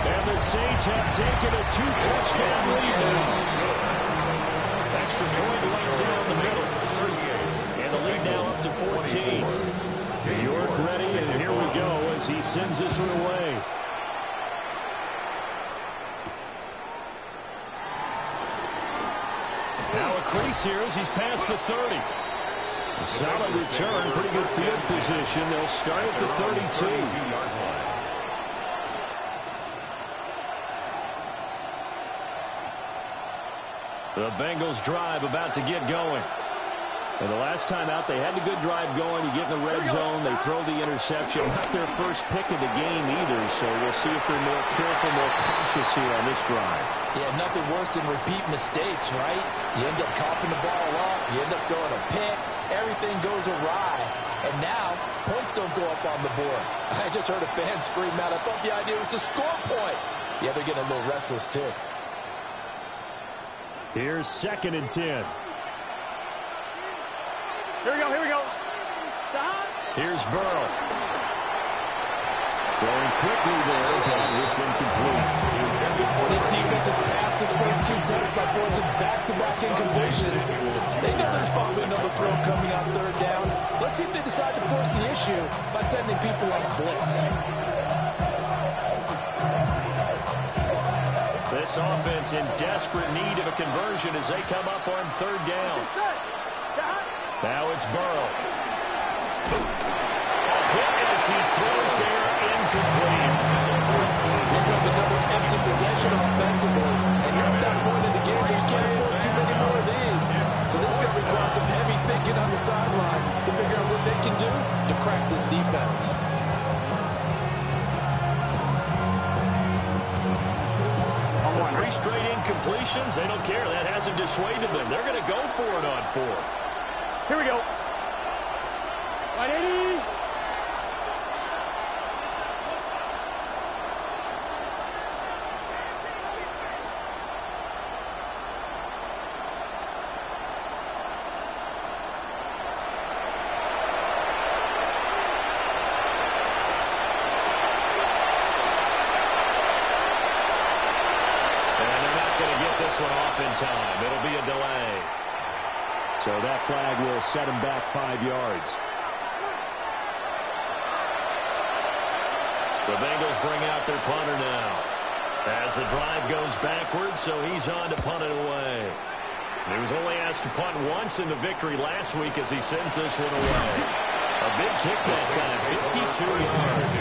And the Saints have taken a 2-touchdown lead now. Extra point right down the middle. And the lead now up to 14. York ready, and here we go as he sends this one away. Now a crease here as he's past the 30. A solid return, pretty good field position. They'll start at the 32. The Bengals drive about to get going. And the last time out, they had the good drive going. You get in the red zone, they throw the interception. Not their first pick of the game either, so we'll see if they're more careful, more cautious here on this drive. Yeah, nothing worse than repeat mistakes, right? You end up coughing the ball up, you end up throwing a pick, everything goes awry. And now, points don't go up on the board. I just heard a fan scream out, I thought the idea was to score points. Yeah, they're getting a little restless too. Here's second and 10. Here we go, here we go. Here's Burrow. Throwing quickly there, but it's incomplete. This defense has passed its first 2 tests by forcing back-to-back incompletions. They know there's probably another throw coming on third down. Let's see if they decide to force the issue by sending people on a blitz. This offense in desperate need of a conversion as they come up on third down. Now it's Burrow. A hit as he throws there, incomplete. Looks like another empty possession offensively. And you're at that point in the game where you can't afford too many more of these. So this is going to require some heavy thinking on the sideline to figure out what they can do to crack this defense. 3 straight incompletions. They don't care. That hasn't dissuaded them. They're going to go for it on 4th. Here we go. 180. This one off in time. It'll be a delay. So that flag will set him back 5 yards. The Bengals bring out their punter now. As the drive goes backwards, so he's on to punt it away. He was only asked to punt once in the victory last week as he sends this one away. A big kick that time, 52 yards.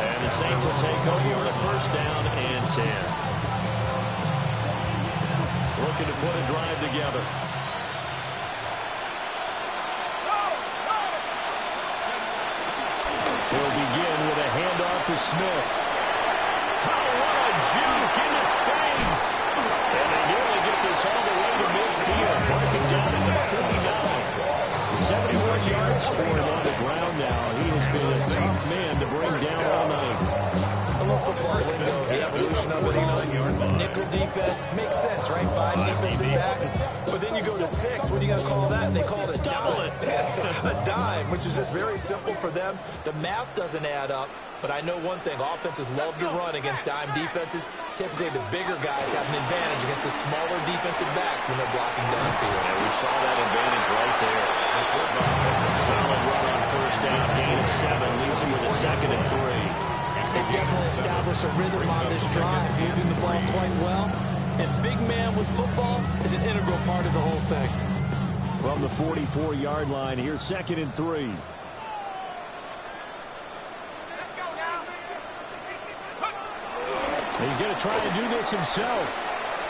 And the Saints will take over on a first down and 10. Looking to put a drive together. He'll begin with a handoff to Smith. Oh, what a juke into space. And they nearly get this all the way to midfield. Marking down at the 49. 71 yards for him on the ground now. He has been a tough man to bring down all night. A little football lingo, the evolution of it. Nickel defense makes sense, right? 5 defensive backs. But then you go to 6. What are you going to call that? And they call it a dime. A dime, which is just very simple for them. The math doesn't add up. But I know one thing, offenses love to run against dime defenses. Typically, the bigger guys have an advantage against the smaller defensive backs when they're blocking downfield. And we saw that advantage right there. A solid run on first down, gain of 7, leaves him with a 2nd and 3. They definitely established a rhythm on this drive, moving the ball quite well. And big man with football is an integral part of the whole thing. From the 44-yard line, here's 2nd and 3. He's going to try and do this himself.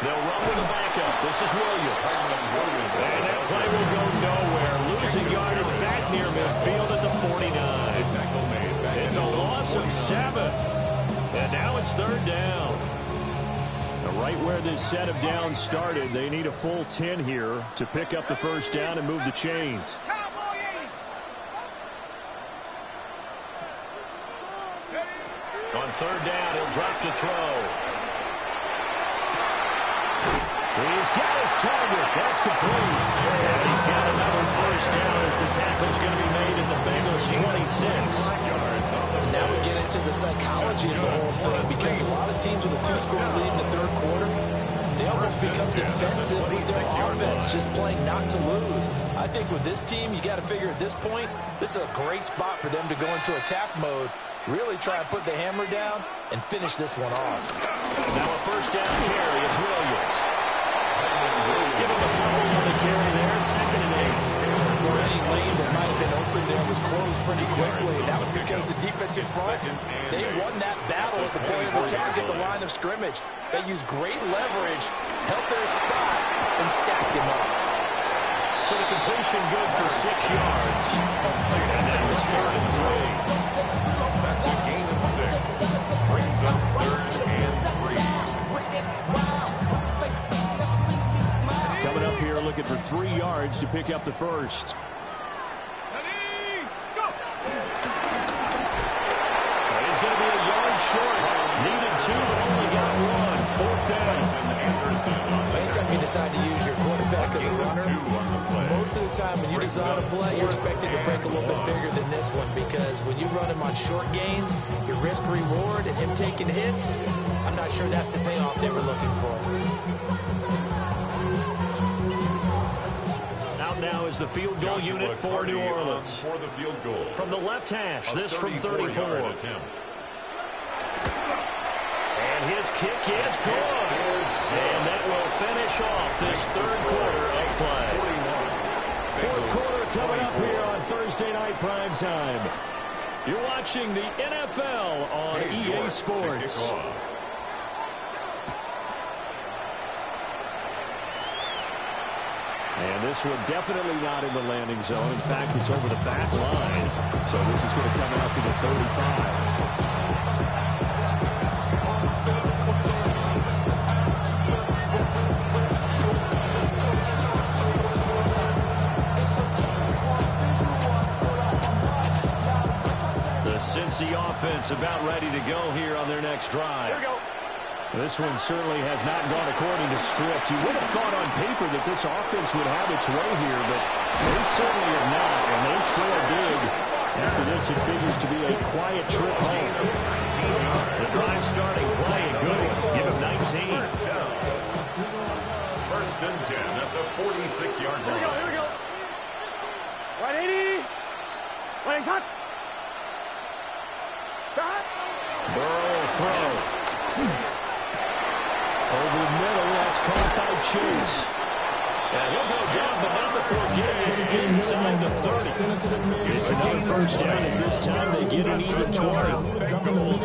They'll run with the backup. This is Williams. And that play will go nowhere. Losing yardage back near midfield at the 49. It's a loss of 7. And now it's 3rd down. Now right where this set of downs started, they need a full 10 here to pick up the first down and move the chains. On 3rd down, he'll drop to throw. He's got his target. That's complete. And he's got another first down as the tackle's going to be made at the Bengals 26. Now we get into the psychology of the whole thing, because a lot of teams with a 2-score lead in the 3rd quarter, they almost become defensive with their offense, just playing not to lose. I think with this team, you got to figure at this point, this is a great spot for them to go into attack mode, really try and put the hammer down and finish this one off. Now a first down carry. It's Williams. Give him a couple on the carry there. 2nd and 8. Or any lane that might have been open there was closed pretty quickly. That was because the defensive front, they won that battle at the point of attack at the line of scrimmage. They used great leverage, held their spot, and stacked him up. So the completion good for 6 yards. And now it's 3rd and 3. That's a gain of 6. Brings up 3rd and 3. Coming up here looking for 3 yards to pick up the first. He's going to be a yard short. Needed 2, but only got 1. 4th down. Anytime you decide to use your quarterback as a runner, most of the time when you design a play, you're expected to break a little bit bigger than this one, because when you run him on short gains, your risk-reward and him taking hits, I'm not sure that's the payoff they were looking for. Out now is the field goal unit for New Orleans. For the field goal. From the left hash, this from 34. And his kick is good. And that will finish off this 3rd quarter of play. 4th quarter coming up here on Thursday Night Primetime. You're watching the NFL on EA Sports. And this one definitely not in the landing zone. In fact, it's over the back line. So this is going to come out to the 35. Cincy offense about ready to go here on their next drive. Here we go. This one certainly has not gone according to script. You would have thought on paper that this offense would have its way here, but they certainly have not, and they trail big. After this, it figures to be a quiet trip home. The drive starting play, good. Give him 19. First and 10 at the 46-yard line. Here we go. 180. Running cut. Cut. chase. And he'll go down, but not before getting this inside the 30. It's another first down as this time they get an even 20.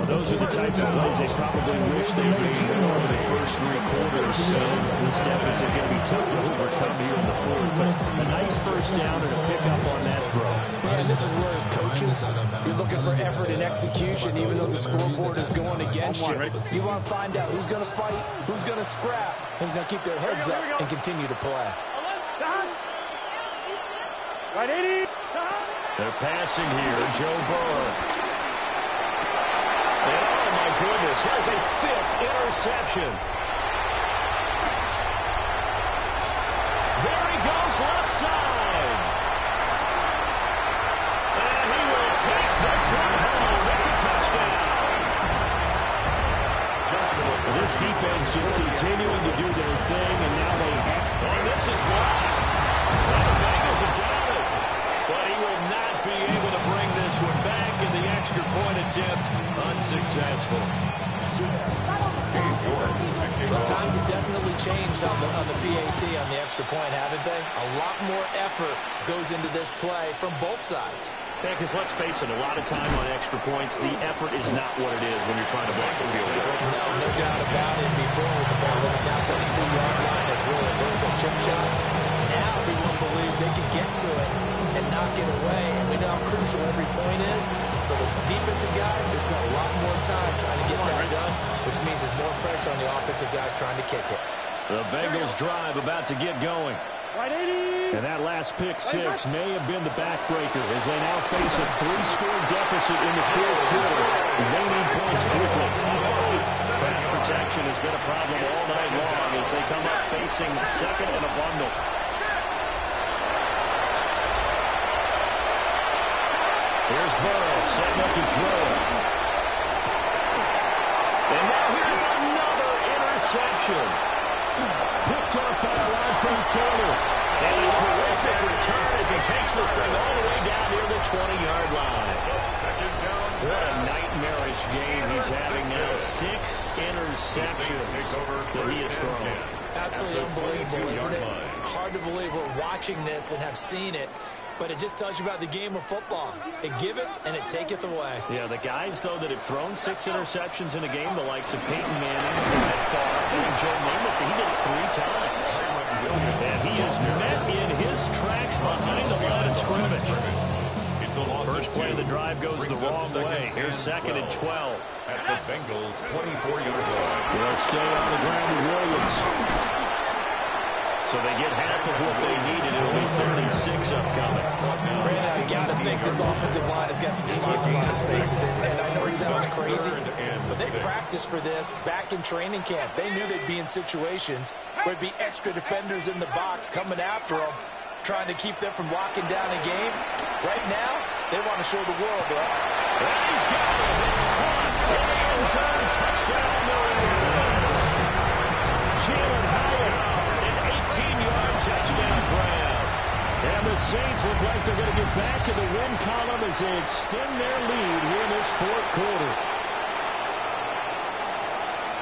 Those are the types of plays they probably wish they made more over the first three quarters. So this deficit going to be tough to overcome here in the fourth. But a nice first down and a pickup on that throw. And this is where as coaches, you're looking for effort and execution, even though the scoreboard is going against you. You want to find out who's going to fight, who's going to scrap, who's going to keep their heads up and continue to play. Right, 80. They're passing here, Joe Burrow. And oh my goodness, here's a fifth interception. There he goes, left side. And he will take this one home. It's a touchdown. This defense just continuing to do their thing, and now this is blocked. And the Bengals have got it. But he will not be able to bring this one back, and the extra point attempt unsuccessful. Well, times have definitely changed on the PAT, on the extra point, haven't they? A lot more effort goes into this play from both sides. Yeah, because let's face it, a lot of time on extra points, the effort is not what it is when you're trying to block the field goal. No doubt about it. Before, with the ball was snapped on the 2-yard line, it's really a virtual chip shot. Now everyone believes they can get to it and knock it away, and we know how crucial every point is. So the defensive guys just spent a lot more time trying to get that done, which means there's more pressure on the offensive guys trying to kick it. The Bengals drive about to get going. And that last pick six may have been the backbreaker as they now face a 3-score deficit in the fourth quarter. They need points quickly. Pass protection has been a problem all night long as they come up facing second and a bundle. Here's Burrow setting up to throw it. And now here's another interception. Picked up by Alontae Taylor. And a terrific return as he takes this thing all the way down near the 20-yard line. What a nightmarish game he's having now. 6 interceptions that he has thrown. Absolutely unbelievable, isn't it? Hard to believe we're watching this and have seen it. But it just tells you about the game of football. It giveth and it taketh away. Yeah, the guys, though, that have thrown 6 interceptions in a game, the likes of Peyton Manning, Brett Favre, and Joe Namath, he did it 3 times. And he is met in his tracks behind the line of scrimmage. First play of the drive goes the wrong way. Here's second and 12. At the Bengals' 24-yard line. They'll stay on the ground with Williams. So they get half of what they needed. It'll be 3rd and 6 upcoming. Brandon, I got to think this offensive line has got some smiles on his faces. And I know it sounds crazy, but they practiced for this back in training camp. They knew they'd be in situations where it'd be extra defenders in the box coming after them, trying to keep them from locking down a game. Right now, they want to show the world, bro. And he's got it. It's caught in the end zone. Touchdown, New England. Jalen Hyatt, an 18-yard touchdown grab. And the Saints look like they're going to get back in the win column as they extend their lead here in this fourth quarter.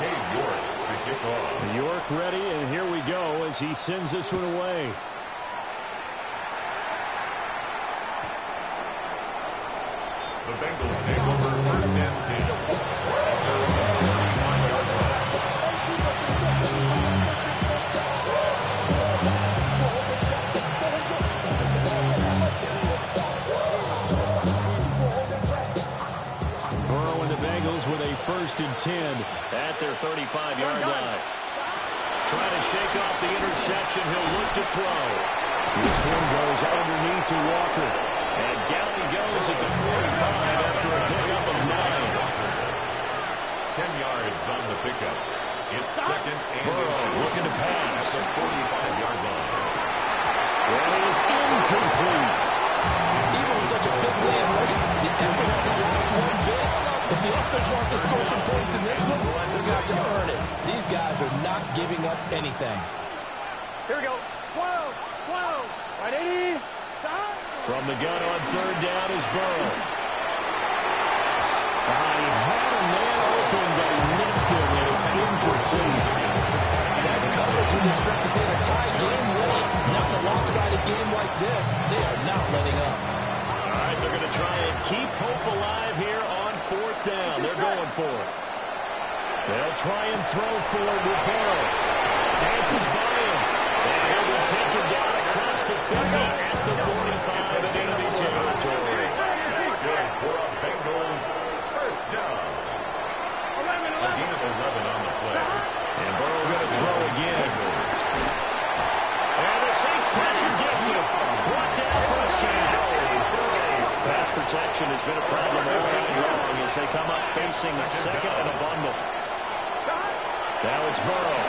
Dave York to kick off. York ready, and here we go as he sends this one away. The Bengals take over 1st and 10. Burrow and the Bengals with a 1st and 10 at their 35-yard line. Trying to shake off the interception. He'll look to throw. This one goes underneath to Walker. And down he goes at the 45 after a pickup of 9. 10 yards on the pickup. It's 2nd and Burrow looking to pass. The 45-yard line. Well, it is incomplete. Even with such a big lead, the effort hasn't lost one bit. If the offense wants to score some points in this one, they're going to have to earn it. These guys are not giving up anything. Here we go. 12. Right, 80. From the gun on 3rd down is Burrow. He had a man open, but he missed him, and it's incomplete. That's coverage you'd expect to see game like this, they are not letting up. All right, they're going to try and keep hope alive here on 4th down. They're going for it. They'll try and throw for it with Burrow. Dances by him. And he'll be taken down across the 50 at the 45 in enemy territory. That's good for a Bengals first down. A gain of 11 on the play. And Burrow going to throw again. And the Saints pressure gets him. Brought down for a sack. Pass protection has been a problem all night long as they come up facing second and a bundle. Now it's Burrow.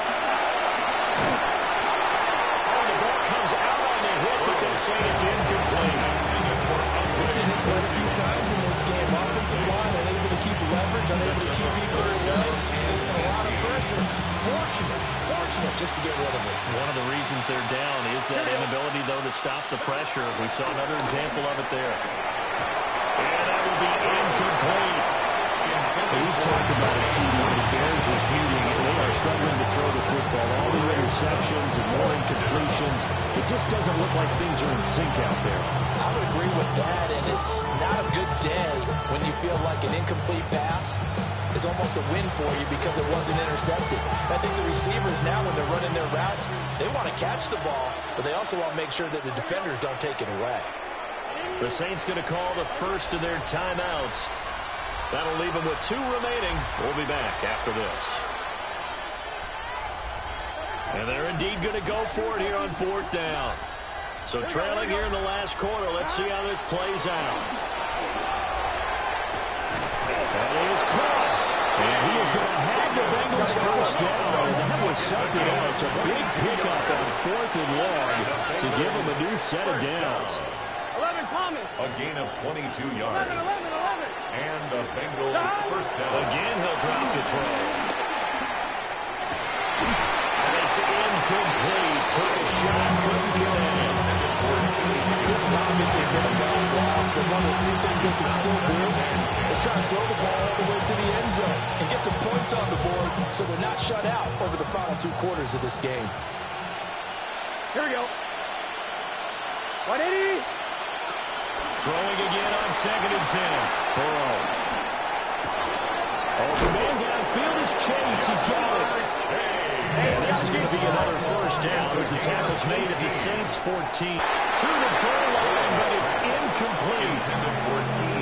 Oh, the ball comes out on the hit, but they'll say it's incomplete. We've seen this quite a few times in this game. Offensive line unable to keep leverage, unable to keep people away, facing a lot of pressure. Fortunate just to get rid of it. One of the reasons they're down is that inability, though, to stop the pressure. We saw another example of it there. And that will be incomplete. We've talked about it, CD, the Bears repeating it. They are struggling to throw the football. All the interceptions and more incompletions. It just doesn't look like things are in sync out there. I would agree with that, and it's not a good day when you feel like an incomplete pass is almost a win for you because it wasn't intercepted. I think the receivers now, when they're running their routes, they want to catch the ball, but they also want to make sure that the defenders don't take it away. The Saints going to call the first of their timeouts. That'll leave them with 2 remaining. We'll be back after this. And they're indeed going to go for it here on 4th down. So trailing here in the last quarter. Let's see how this plays out. That is caught. And he is going to have the Bengals first down. And that was something else. A big pickup on 4th and long to give them a new set of downs. A gain of 22 yards. And a Bengals first down. Again, he'll drop the throw. And it's incomplete. Took a shot, couldn't get in. This is obviously a bit of a loss, but one of the few things they can still do is try to throw the ball all the way to the end zone and get some points on the board so they're not shut out over the final 2 quarters of this game. Here we go. 180. Throwing again on 2nd and 10. Burrow. Oh, the man downfield is Chase. He's got it. And this is going to be another first down as the tackle's made at the Saints 14. To the goal line, but it's incomplete.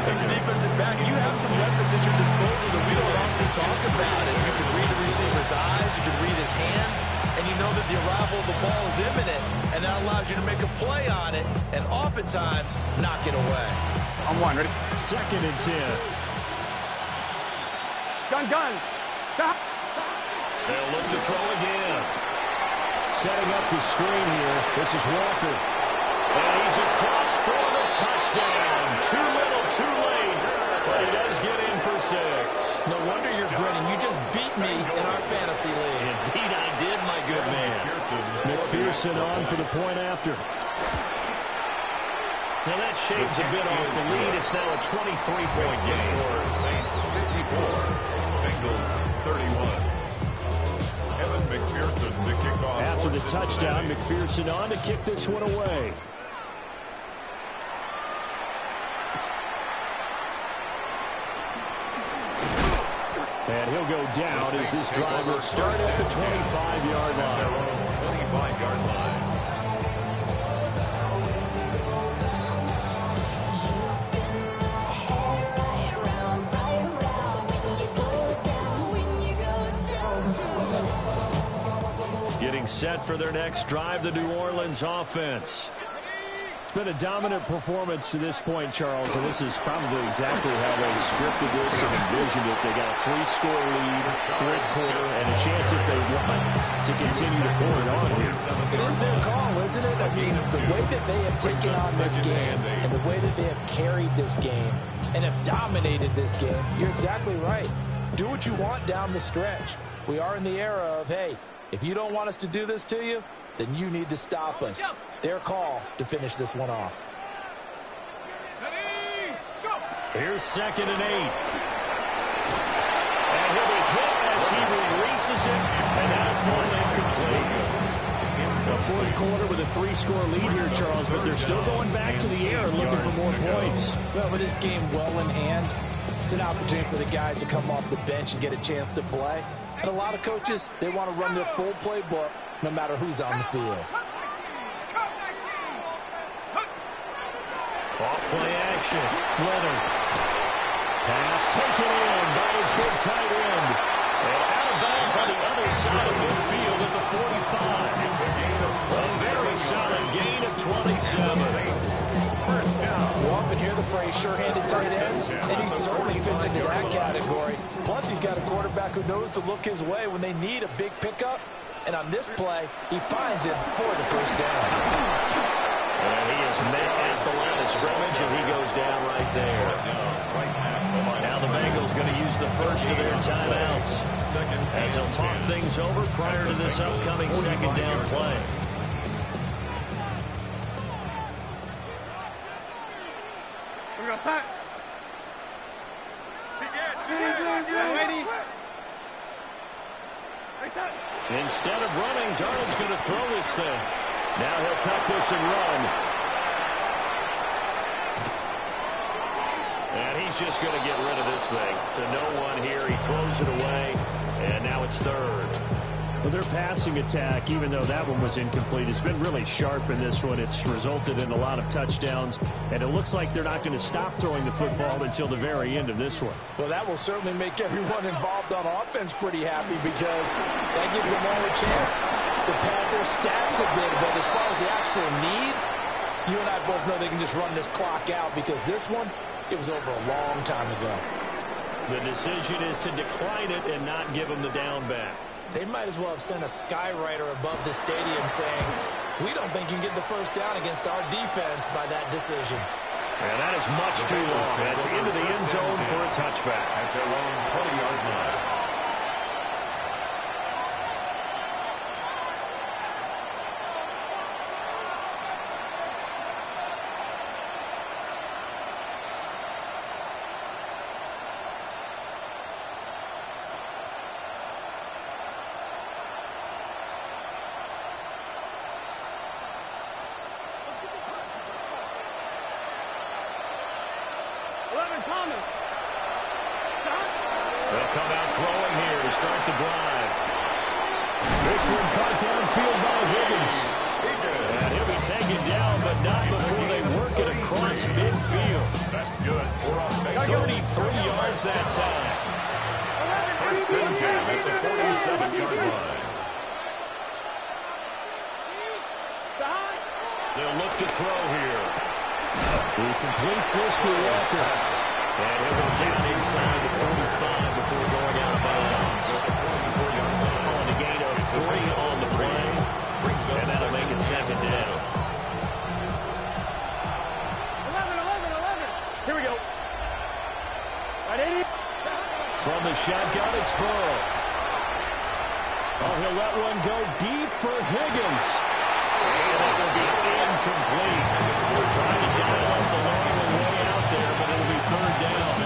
As a defensive back, you have some weapons at your disposal that we don't often talk about. And you can read the receiver's eyes, you can read his hands, and you know that the arrival of the ball is imminent, and that allows you to make a play on it, and oftentimes knock it away. On 1, ready? 2nd and 10. Gun. Stop. They'll look to throw again. Setting up the screen here. This is Walker. And he's across for the touchdown. Too little, too late. But he does get in for 6. No wonder you're grinning. You just beat me in our fantasy league. Indeed I did, my good man. McPherson on for the point after. Now that shaves a bit off the lead. It's now a 23-point game. Saints 54, Bengals 31. Evan McPherson to kick off. After the touchdown, McPherson on to kick this one away. And he'll go down as this drive will start at the 25-yard line. 25-yard line. Getting set for their next drive, the New Orleans offense. It's been a dominant performance to this point, Charles, and this is probably exactly how they scripted this and envisioned it. They got a 3-score lead, 4th quarter, and a chance if they want to continue to pour it on here. It is their call, isn't it? I mean, the way that they have taken on this game and the way that they have carried this game and have dominated this game, you're exactly right. Do what you want down the stretch. We are in the era of, hey, if you don't want us to do this to you, then you need to stop us. Their call to finish this one off. Here's 2nd and 8. And he'll be hit as he releases it, and that'll fall incomplete. A fourth quarter with a 3-score lead here, Charles, but they're still going back to the air and looking for more points. Well, with this game well in hand, it's an opportunity for the guys to come off the bench and get a chance to play. And a lot of coaches, they want to run their full playbook no matter who's on the field. Off-play action. Leonard. Pass taken in by his big tight end. And out of bounds on the other side of midfield at the 45. A very solid gain of 27. First down. You often hear the phrase sure-handed tight ends, and he certainly fits into that category. Plus, he's got a quarterback who knows to look his way when they need a big pickup. And on this play, he finds it for the first down. And he is met at the line of scrimmage, and he goes down right there. Now the Bengals going to use the first of their timeouts as they'll talk things over prior to this upcoming second down play. Instead of running, Darnold's going to throw this thing. Now he'll tuck this and run. And he's just going to get rid of this thing. To no one here. He throws it away. And now it's third. Well, their passing attack, even though that one was incomplete, has been really sharp in this one. It's resulted in a lot of touchdowns. And it looks like they're not going to stop throwing the football until the very end of this one. Well, that will certainly make everyone involved on offense pretty happy because that gives them all a chance to pad their stats a bit. But as far as the actual need, you and I both know they can just run this clock out because this one, it was over a long time ago. The decision is to decline it and not give them the down back. They might as well have sent a skywriter above the stadium saying, we don't think you can get the first down against our defense by that decision. And that is much too long. That's into the end zone for a touchback. At their own 20-yard line. They'll come out throwing here to start the drive. This one caught downfield by Higgins. And he'll be taken down, but not before they work it across midfield. That's good. 33 yards that time. First and 10 at the 47-yard line. They'll look to throw here. He completes this to Walker. And he'll go down inside the 45 before going out of bounds. On a gain of 3 on the play. And that'll make it second down. 11. Here we go. Right, 80. From the shotgun, it's Burrow. Oh, he'll let one go deep for Higgins. And that will be incomplete. We're trying to dial up the long way out there, but it'll be third down.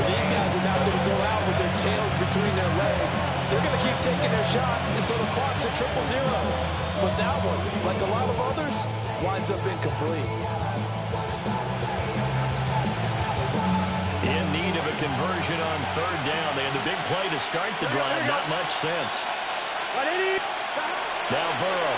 These guys are not going to go out with their tails between their legs. They're going to keep taking their shots until the clock's at 0-0. But that one, like a lot of others, winds up incomplete. In need of a conversion on third down. They had the big play to start the drive. Not much sense. Now Burrow.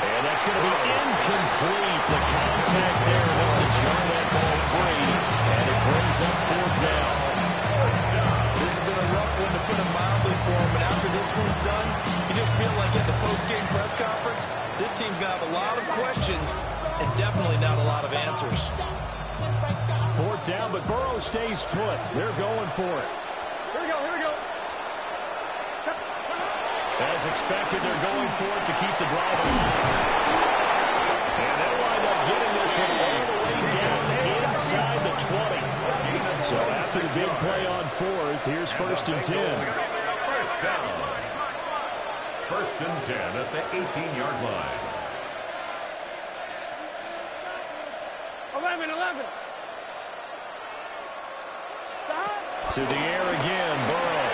And that's going to be incomplete. The contact there enough to jar that ball free. And it brings up fourth down. This has been a rough one to put it mildly for him. But after this one's done, you just feel like at the post-game press conference, this team's going to have a lot of questions and definitely not a lot of answers. Fourth down, but Burrow stays put. They're going for it. Here we go. As expected, they're going for it to keep the drive alive. And they'll wind up getting this one all the way down inside the 20. So after the big play on fourth, here's first and 10. First down. First and 10 at the 18-yard line. 11. To the air again, Burrow.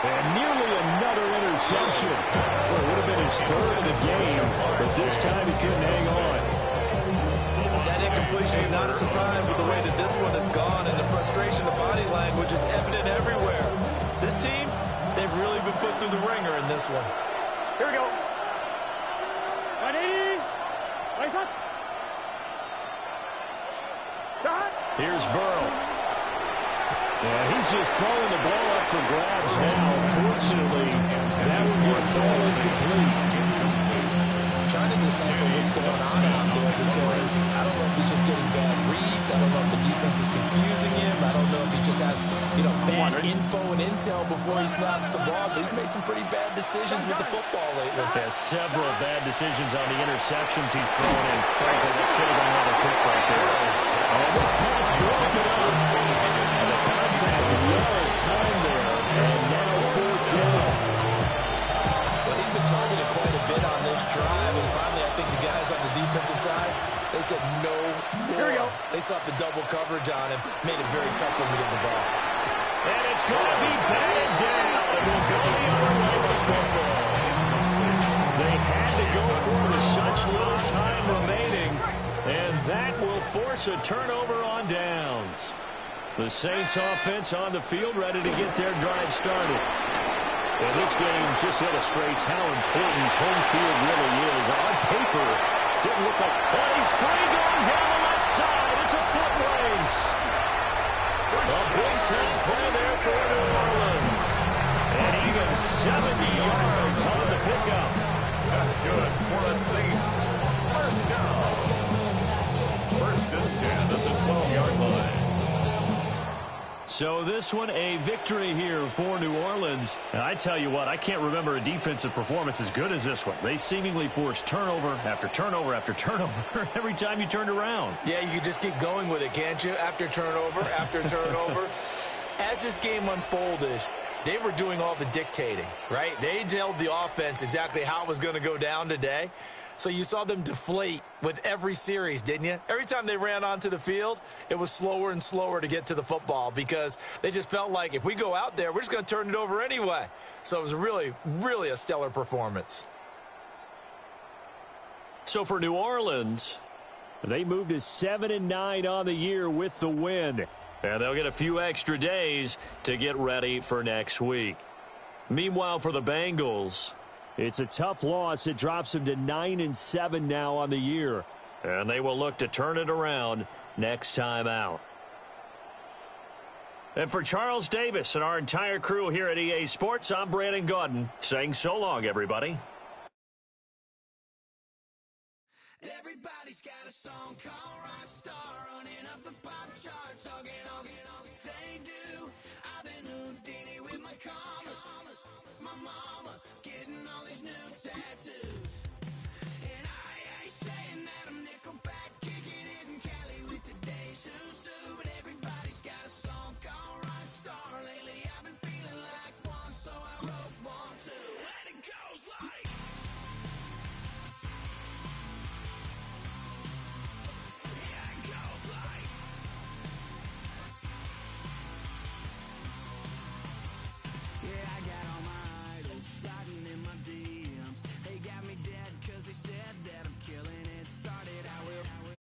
And nearly another interception. Well, it would have been his third of the game, but this time he couldn't hang on. That incompletion is not a surprise with the way that this one has gone, and the frustration of body language is evident everywhere. This team, they've really been put through the ringer in this one. Here we go. Ready? Nice up. Shot. Here's Burrow. Yeah, he's just throwing the ball up for grabs now. Fortunately, that would get fall incomplete. I'm trying to decipher what's going on out there because I don't know if he's just getting bad reads. I don't know if the defense is confusing him. I don't know if he just has, bad info and intel before he snaps the ball. But he's made some pretty bad decisions with the football lately. Yeah, several bad decisions on the interceptions he's thrown in. Frankly, that should have been another pick right there. And this pass broken up. And the contact well timed there. And now fourth down. Well, he's been targeted quite a bit on this drive. And finally, I think the guys on the defensive side, they said no more. Here we go. They sought the double coverage on him. Made it very tough for him to get the ball. And it's going to be batted down. It will go the other way with football. They had to go for it with such little time remaining. And that will force a turnover on downs. The Saints offense on the field ready to get their drive started. And this game just illustrates how important home field really is. On paper, didn't look like... Oh, he's free going down the left side. It's a foot race. A Big Ten play there for New Orleans. And even 70 yards on the pickup. That's good for the Saints. First down. First and 10 at the 12-yard line. So this one, a victory here for New Orleans. And I tell you what, I can't remember a defensive performance as good as this one. They seemingly forced turnover after turnover after turnover every time you turned around. Yeah, you can just keep going with it, can't you? After turnover, after turnover. As this game unfolded, they were doing all the dictating, right? They told the offense exactly how it was going to go down today. So you saw them deflate with every series, didn't you? Every time they ran onto the field, it was slower and slower to get to the football because they just felt like if we go out there, we're just going to turn it over anyway. So it was really, really a stellar performance. So for New Orleans, they moved to 7-9 on the year with the win. And they'll get a few extra days to get ready for next week. Meanwhile, for the Bengals, it's a tough loss. It drops them to 9-7 now on the year. And they will look to turn it around next time out. And for Charles Davis and our entire crew here at EA Sports, I'm Brandon Gaudin saying so long, everybody. Everybody's got a song called Rockstar, running up the pop charts, all they do. I've been Houdini with my commas, my mama getting all these new tattoos.